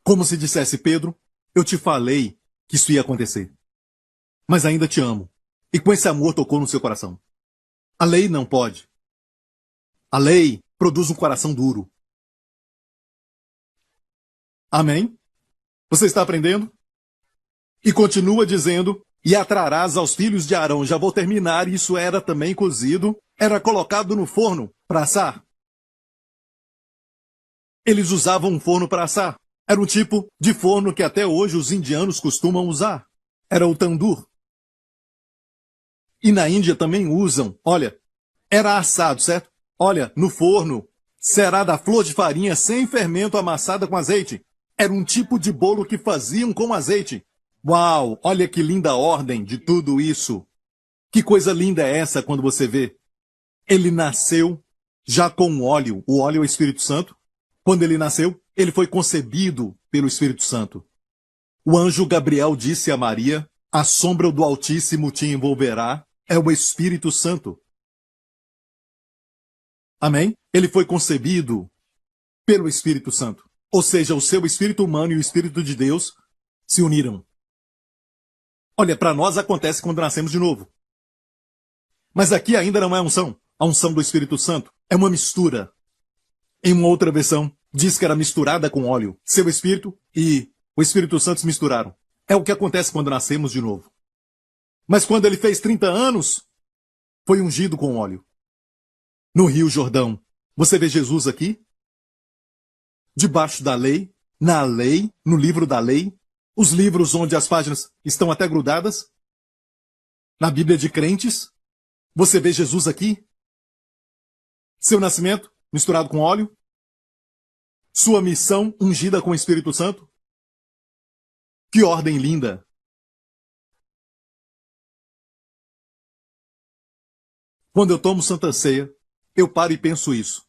Como se dissesse, Pedro, eu te falei que isso ia acontecer. Mas ainda te amo. E com esse amor tocou no seu coração. A lei não pode. A lei produz um coração duro. Amém? Você está aprendendo? E continua dizendo, e atrarás aos filhos de Arão. Já vou terminar, isso era também cozido, era colocado no forno para assar. Eles usavam um forno para assar. Era um tipo de forno que até hoje os indianos costumam usar. Era o tandur. E na Índia também usam. Olha, era assado, certo? Olha, no forno, cerada a flor de farinha sem fermento amassada com azeite. Era um tipo de bolo que faziam com azeite. Uau, olha que linda ordem de tudo isso. Que coisa linda é essa quando você vê? Ele nasceu já com óleo. O óleo é o Espírito Santo. Quando ele nasceu, ele foi concebido pelo Espírito Santo. O anjo Gabriel disse a Maria, a sombra do Altíssimo te envolverá, é o Espírito Santo. Amém? Ele foi concebido pelo Espírito Santo. Ou seja, o seu espírito humano e o Espírito de Deus se uniram. Olha, para nós acontece quando nascemos de novo. Mas aqui ainda não é unção. A unção do Espírito Santo é uma mistura. Em uma outra versão, diz que era misturada com óleo. Seu Espírito e o Espírito Santo se misturaram. É o que acontece quando nascemos de novo. Mas quando ele fez 30 anos, foi ungido com óleo. No Rio Jordão, você vê Jesus aqui? Debaixo da lei, na lei, no livro da lei, os livros onde as páginas estão até grudadas, na Bíblia de crentes, você vê Jesus aqui? Seu nascimento, misturado com óleo? Sua missão, ungida com o Espírito Santo? Que ordem linda! Quando eu tomo Santa Ceia, eu paro e penso isso.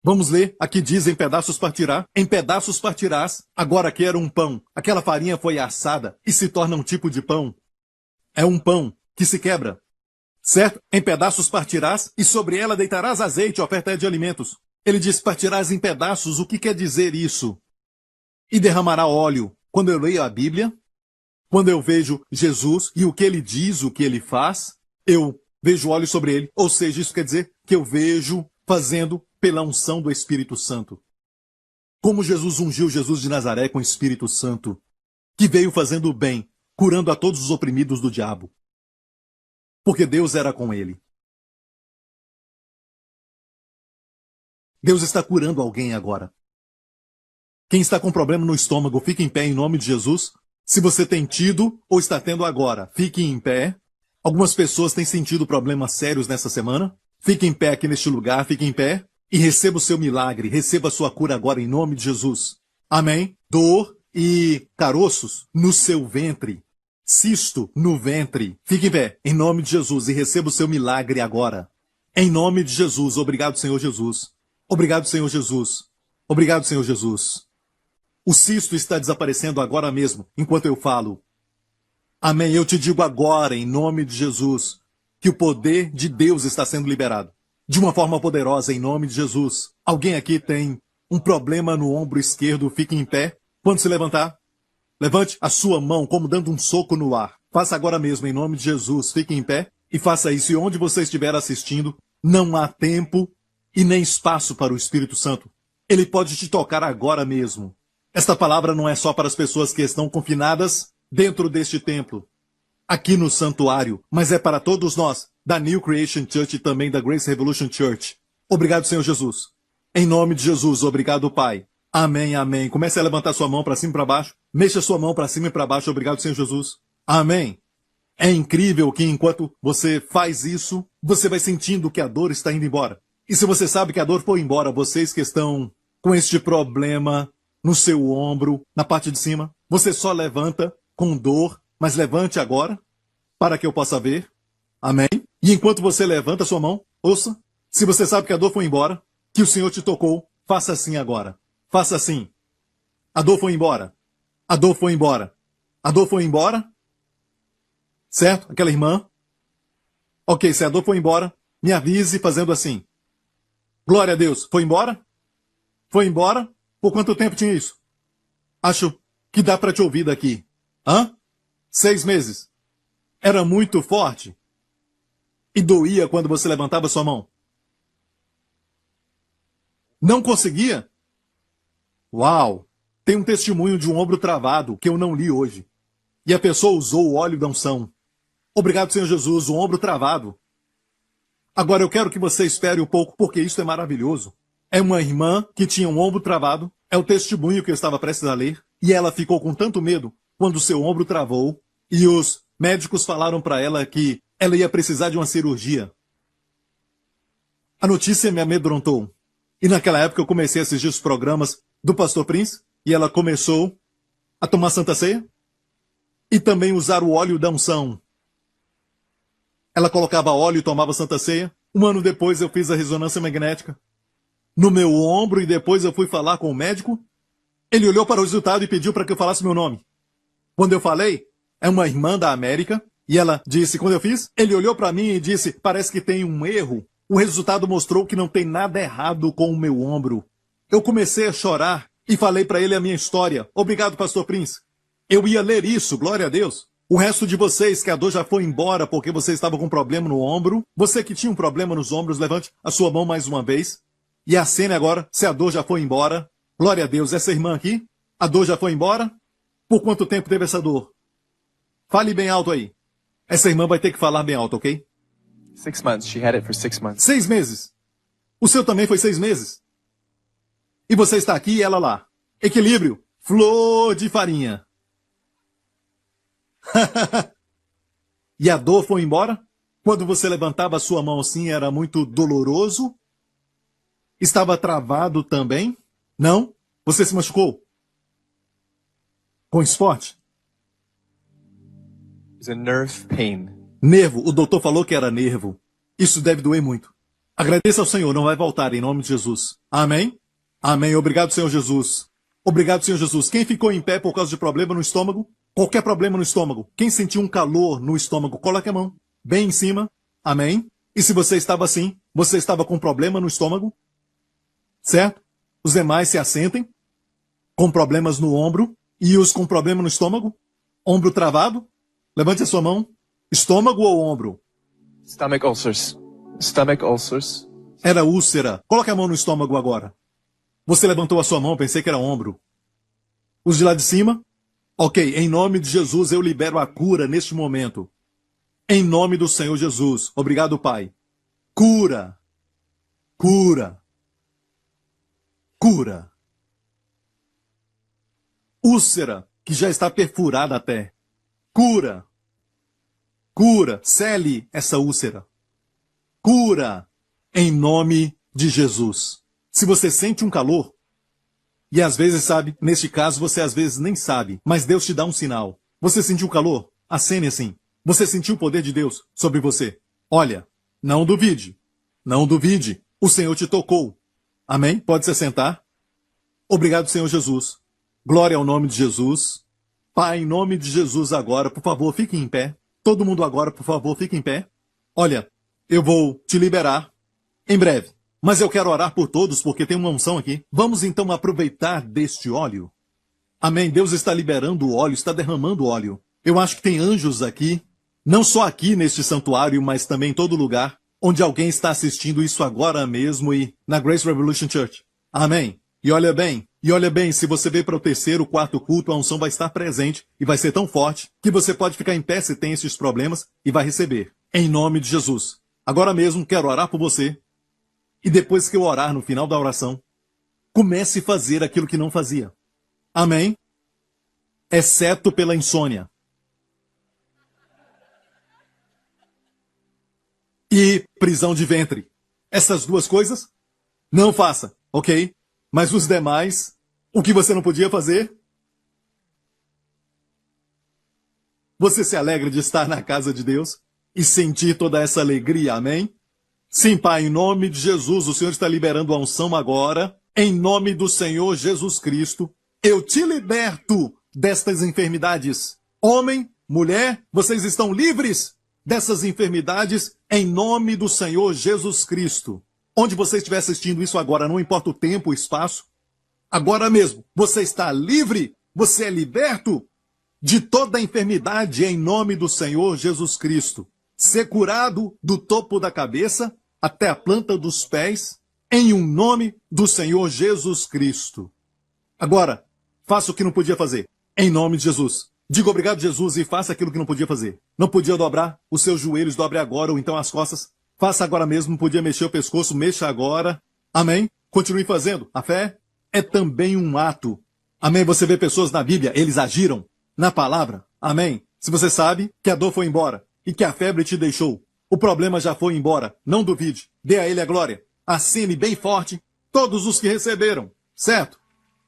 Vamos ler, aqui diz em pedaços partirá, em pedaços partirás, agora que era um pão, aquela farinha foi assada e se torna um tipo de pão. É um pão que se quebra, certo? Em pedaços partirás e sobre ela deitarás azeite, oferta de alimentos. Ele diz partirás em pedaços, o que quer dizer isso? E derramará óleo. Quando eu leio a Bíblia, quando eu vejo Jesus e o que ele diz, o que ele faz, eu vejo óleo sobre ele. Ou seja, isso quer dizer que eu vejo fazendo pela unção do Espírito Santo. Como Jesus ungiu Jesus de Nazaré com o Espírito Santo, que veio fazendo o bem, curando a todos os oprimidos do diabo. Porque Deus era com ele. Deus está curando alguém agora. Quem está com problema no estômago, fique em pé em nome de Jesus. Se você tem tido ou está tendo agora, fique em pé. Algumas pessoas têm sentido problemas sérios nessa semana. Fique em pé aqui neste lugar, fique em pé. E receba o seu milagre, receba a sua cura agora em nome de Jesus. Amém? Dor e caroços no seu ventre. Cisto no ventre. Fique em pé, em nome de Jesus, e receba o seu milagre agora. Em nome de Jesus. Obrigado, Senhor Jesus. Obrigado, Senhor Jesus. Obrigado, Senhor Jesus. O cisto está desaparecendo agora mesmo, enquanto eu falo. Amém. Eu te digo agora, em nome de Jesus, que o poder de Deus está sendo liberado. De uma forma poderosa, em nome de Jesus. Alguém aqui tem um problema no ombro esquerdo, fique em pé. Quando se levantar, levante a sua mão como dando um soco no ar. Faça agora mesmo, em nome de Jesus. Fique em pé e faça isso. E onde você estiver assistindo, não há tempo e nem espaço para o Espírito Santo. Ele pode te tocar agora mesmo. Esta palavra não é só para as pessoas que estão confinadas dentro deste templo, aqui no santuário, mas é para todos nós, da New Creation Church e também da Grace Revolution Church. Obrigado, Senhor Jesus. Em nome de Jesus, obrigado, Pai. Amém, amém. Comece a levantar sua mão para cima e para baixo. Mexa sua mão para cima e para baixo. Obrigado, Senhor Jesus. Amém. É incrível que enquanto você faz isso, você vai sentindo que a dor está indo embora. E se você sabe que a dor foi embora, vocês que estão com este problema no seu ombro, na parte de cima, você só levanta com dor, mas levante agora, para que eu possa ver. Amém? E enquanto você levanta sua mão, ouça, se você sabe que a dor foi embora, que o Senhor te tocou, faça assim agora. Faça assim. A dor foi embora. A dor foi embora. A dor foi embora. Certo? Aquela irmã. Ok, se a dor foi embora, me avise fazendo assim. Glória a Deus. Foi embora? Foi embora? Por quanto tempo tinha isso? Acho que dá para te ouvir daqui. Hã? 6 meses. Era muito forte. E doía quando você levantava sua mão. Não conseguia? Uau! Tem um testemunho de um ombro travado que eu não li hoje. E a pessoa usou o óleo da unção. Obrigado, Senhor Jesus, o ombro travado. Agora eu quero que você espere um pouco, porque isso é maravilhoso. É uma irmã que tinha um ombro travado. É o testemunho que eu estava prestes a ler. E ela ficou com tanto medo quando seu ombro travou. E os médicos falaram para ela que ela ia precisar de uma cirurgia. A notícia me amedrontou. E naquela época eu comecei a assistir os programas do Pastor Prince, e ela começou a tomar Santa Ceia e também usar o óleo da unção. Ela colocava óleo e tomava Santa Ceia. Um ano depois eu fiz a ressonância magnética no meu ombro e depois eu fui falar com o médico. Ele olhou para o resultado e pediu para que eu falasse meu nome. Quando eu falei, é uma irmã da América, e ela disse, quando eu fiz, ele olhou para mim e disse, parece que tem um erro. O resultado mostrou que não tem nada errado com o meu ombro. Eu comecei a chorar e falei para ele a minha história. Obrigado, Pastor Prince. Eu ia ler isso, glória a Deus. O resto de vocês que a dor já foi embora porque você estava com problema no ombro, você que tinha um problema nos ombros, levante a sua mão mais uma vez. E acene agora, se a dor já foi embora. Glória a Deus, essa irmã aqui, a dor já foi embora? Por quanto tempo teve essa dor? Fale bem alto aí. Essa irmã vai ter que falar bem alto, ok? 6 months. She had it for 6 months. 6 meses. O seu também foi 6 meses. E você está aqui e ela lá. Equilíbrio. Flor de farinha. E a dor foi embora? Quando você levantava a sua mão assim, era muito doloroso? Estava travado também? Não? Você se machucou? Com esporte? It was a nerve pain. Nervo. O doutor falou que era nervo. Isso deve doer muito. Agradeça ao Senhor, não vai voltar em nome de Jesus. Amém? Amém. Obrigado, Senhor Jesus. Obrigado, Senhor Jesus. Quem ficou em pé por causa de problema no estômago? Qualquer problema no estômago. Quem sentiu um calor no estômago, coloque a mão. Bem em cima. Amém? E se você estava assim, você estava com problema no estômago? Certo? Os demais se assentem. Com problemas no ombro. E os com problema no estômago? Ombro travado? Levante a sua mão. Estômago ou ombro? Stomach ulcers. Stomach ulcers. Era úlcera. Coloque a mão no estômago agora. Você levantou a sua mão, pensei que era ombro. Os de lá de cima? Ok, em nome de Jesus eu libero a cura neste momento. Em nome do Senhor Jesus. Obrigado, Pai. Cura. Cura. Cura. Úlcera, que já está perfurada até. Cura. Cura. Cele essa úlcera. Cura. Em nome de Jesus. Se você sente um calor, e às vezes sabe, neste caso você às vezes nem sabe, mas Deus te dá um sinal. Você sentiu calor? Acene assim. Você sentiu o poder de Deus sobre você. Olha, não duvide. Não duvide. O Senhor te tocou. Amém? Pode se sentar. Obrigado, Senhor Jesus. Glória ao nome de Jesus. Pai, em nome de Jesus agora, por favor, fique em pé. Todo mundo agora, por favor, fique em pé. Olha, eu vou te liberar em breve. Mas eu quero orar por todos porque tem uma unção aqui. Vamos então aproveitar deste óleo. Amém. Deus está liberando o óleo, está derramando o óleo. Eu acho que tem anjos aqui, não só aqui neste santuário, mas também em todo lugar, onde alguém está assistindo isso agora mesmo e na Grace Revolution Church. Amém. E olha bem, se você veio para o terceiro, quarto culto, a unção vai estar presente e vai ser tão forte que você pode ficar em pé se tem esses problemas e vai receber. Em nome de Jesus. Agora mesmo quero orar por você. E depois que eu orar no final da oração, comece a fazer aquilo que não fazia. Amém? Exceto pela insônia. E prisão de ventre. Essas duas coisas, não faça, ok? Mas os demais, o que você não podia fazer? Você se alegra de estar na casa de Deus e sentir toda essa alegria, amém? Sim, Pai, em nome de Jesus, o Senhor está liberando a unção agora. Em nome do Senhor Jesus Cristo, eu te liberto destas enfermidades. Homem, mulher, vocês estão livres dessas enfermidades em nome do Senhor Jesus Cristo. Onde você estiver assistindo isso agora, não importa o tempo, o espaço, agora mesmo, você está livre, você é liberto de toda a enfermidade em nome do Senhor Jesus Cristo. Ser curado do topo da cabeça até a planta dos pés, em um nome do Senhor Jesus Cristo. Agora, faça o que não podia fazer, em nome de Jesus. Diga obrigado, Jesus, e faça aquilo que não podia fazer. Não podia dobrar os seus joelhos, dobre agora, ou então as costas. Faça agora mesmo, não podia mexer o pescoço, mexa agora. Amém? Continue fazendo. A fé é também um ato. Amém? Você vê pessoas na Bíblia, eles agiram na palavra. Amém? Se você sabe que a dor foi embora, e que a febre te deixou. O problema já foi embora. Não duvide. Dê a ele a glória. Assine bem forte todos os que receberam. Certo?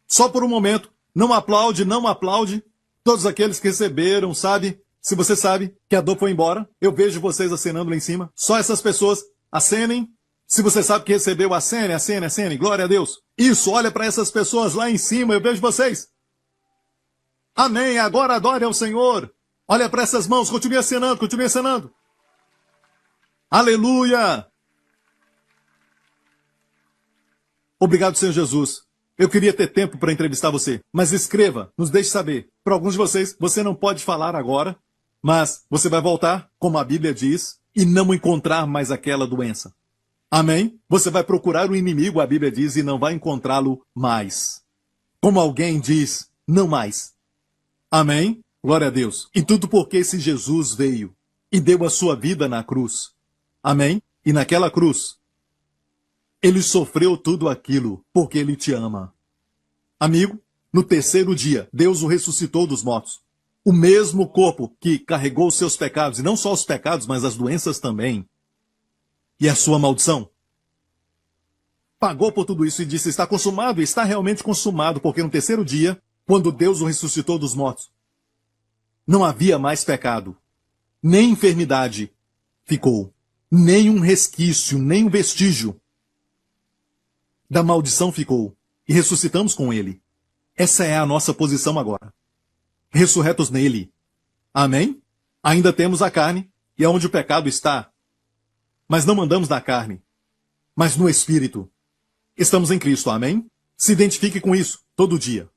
Só por um momento. Não aplaude, não aplaude. Todos aqueles que receberam, sabe? Se você sabe que a dor foi embora, eu vejo vocês acenando lá em cima. Só essas pessoas acenem. Se você sabe que recebeu, acene, acene, acene. Glória a Deus. Isso, olha para essas pessoas lá em cima, eu vejo vocês. Amém. Agora adore ao Senhor. Olha para essas mãos, continue acenando, continue acenando. Aleluia. Obrigado, Senhor Jesus. Eu queria ter tempo para entrevistar você, mas escreva, nos deixe saber. Para alguns de vocês, você não pode falar agora, mas você vai voltar, como a Bíblia diz, e não encontrar mais aquela doença. Amém? Você vai procurar o inimigo, a Bíblia diz, e não vai encontrá-lo mais. Como alguém diz, não mais. Amém? Glória a Deus. E tudo porque esse Jesus veio e deu a sua vida na cruz. Amém? E naquela cruz, ele sofreu tudo aquilo porque ele te ama. Amigo, no terceiro dia, Deus o ressuscitou dos mortos. O mesmo corpo que carregou os seus pecados, e não só os pecados, mas as doenças também. E a sua maldição. Pagou por tudo isso e disse, está consumado, e está realmente consumado, porque no terceiro dia, quando Deus o ressuscitou dos mortos, não havia mais pecado, nem enfermidade ficou, nem um resquício, nem um vestígio da maldição ficou, e ressuscitamos com ele. Essa é a nossa posição agora. Ressurretos nele. Amém? Ainda temos a carne, e é onde o pecado está. Mas não andamos na carne, mas no Espírito. Estamos em Cristo, amém? Se identifique com isso, todo dia.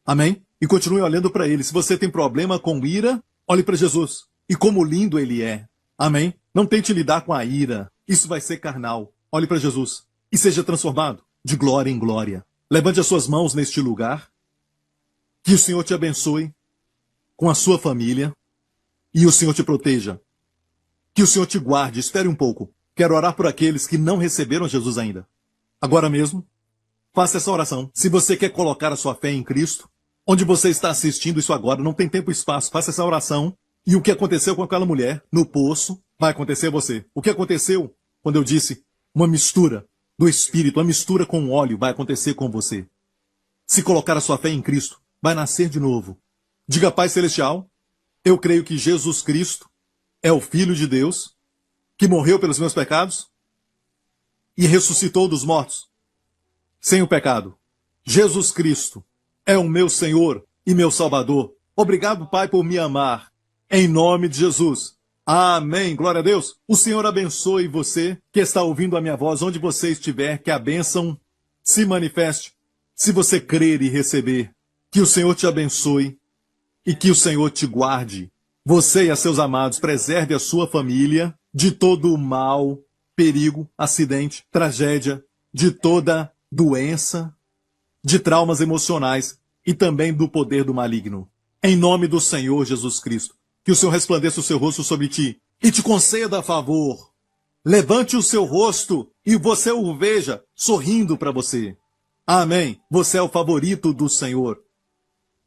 Amém? E continue olhando para ele. Se você tem problema com ira, olhe para Jesus. E como lindo ele é. Amém? Não tente lidar com a ira. Isso vai ser carnal. Olhe para Jesus. E seja transformado de glória em glória. Levante as suas mãos neste lugar. Que o Senhor te abençoe com a sua família. E o Senhor te proteja. Que o Senhor te guarde. Espere um pouco. Quero orar por aqueles que não receberam Jesus ainda. Agora mesmo, faça essa oração. Se você quer colocar a sua fé em Cristo, onde você está assistindo isso agora, não tem tempo e espaço, faça essa oração. E o que aconteceu com aquela mulher no poço, vai acontecer a você. O que aconteceu quando eu disse uma mistura do Espírito, uma mistura com óleo, vai acontecer com você. Se colocar a sua fé em Cristo, vai nascer de novo. Diga, Pai Celestial, eu creio que Jesus Cristo é o Filho de Deus, que morreu pelos meus pecados e ressuscitou dos mortos, sem o pecado. Jesus Cristo é o meu Senhor e meu Salvador. Obrigado, Pai, por me amar. Em nome de Jesus. Amém. Glória a Deus. O Senhor abençoe você que está ouvindo a minha voz, onde você estiver, que a bênção se manifeste. Se você crer e receber, que o Senhor te abençoe e que o Senhor te guarde. Você e a seus amados, preserve a sua família de todo o mal, perigo, acidente, tragédia, de toda doença, de traumas emocionais e também do poder do maligno. Em nome do Senhor Jesus Cristo, que o Senhor resplandeça o seu rosto sobre ti e te conceda favor. Levante o seu rosto e você o veja sorrindo para você. Amém. Você é o favorito do Senhor.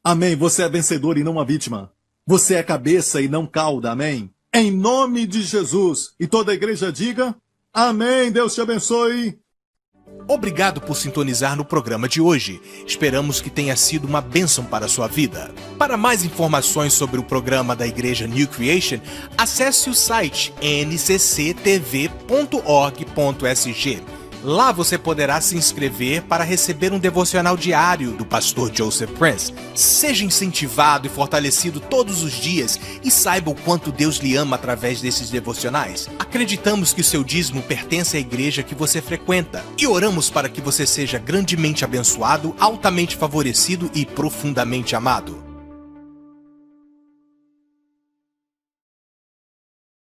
Amém. Você é vencedor e não uma vítima. Você é cabeça e não cauda. Amém. Em nome de Jesus. E toda a igreja diga, amém. Deus te abençoe. Obrigado por sintonizar no programa de hoje. Esperamos que tenha sido uma bênção para a sua vida. Para mais informações sobre o programa da Igreja New Creation, acesse o site ncctv.org.sg. Lá você poderá se inscrever para receber um devocional diário do pastor Joseph Prince. Seja incentivado e fortalecido todos os dias e saiba o quanto Deus lhe ama através desses devocionais. Acreditamos que o seu dízimo pertence à igreja que você frequenta e oramos para que você seja grandemente abençoado, altamente favorecido e profundamente amado.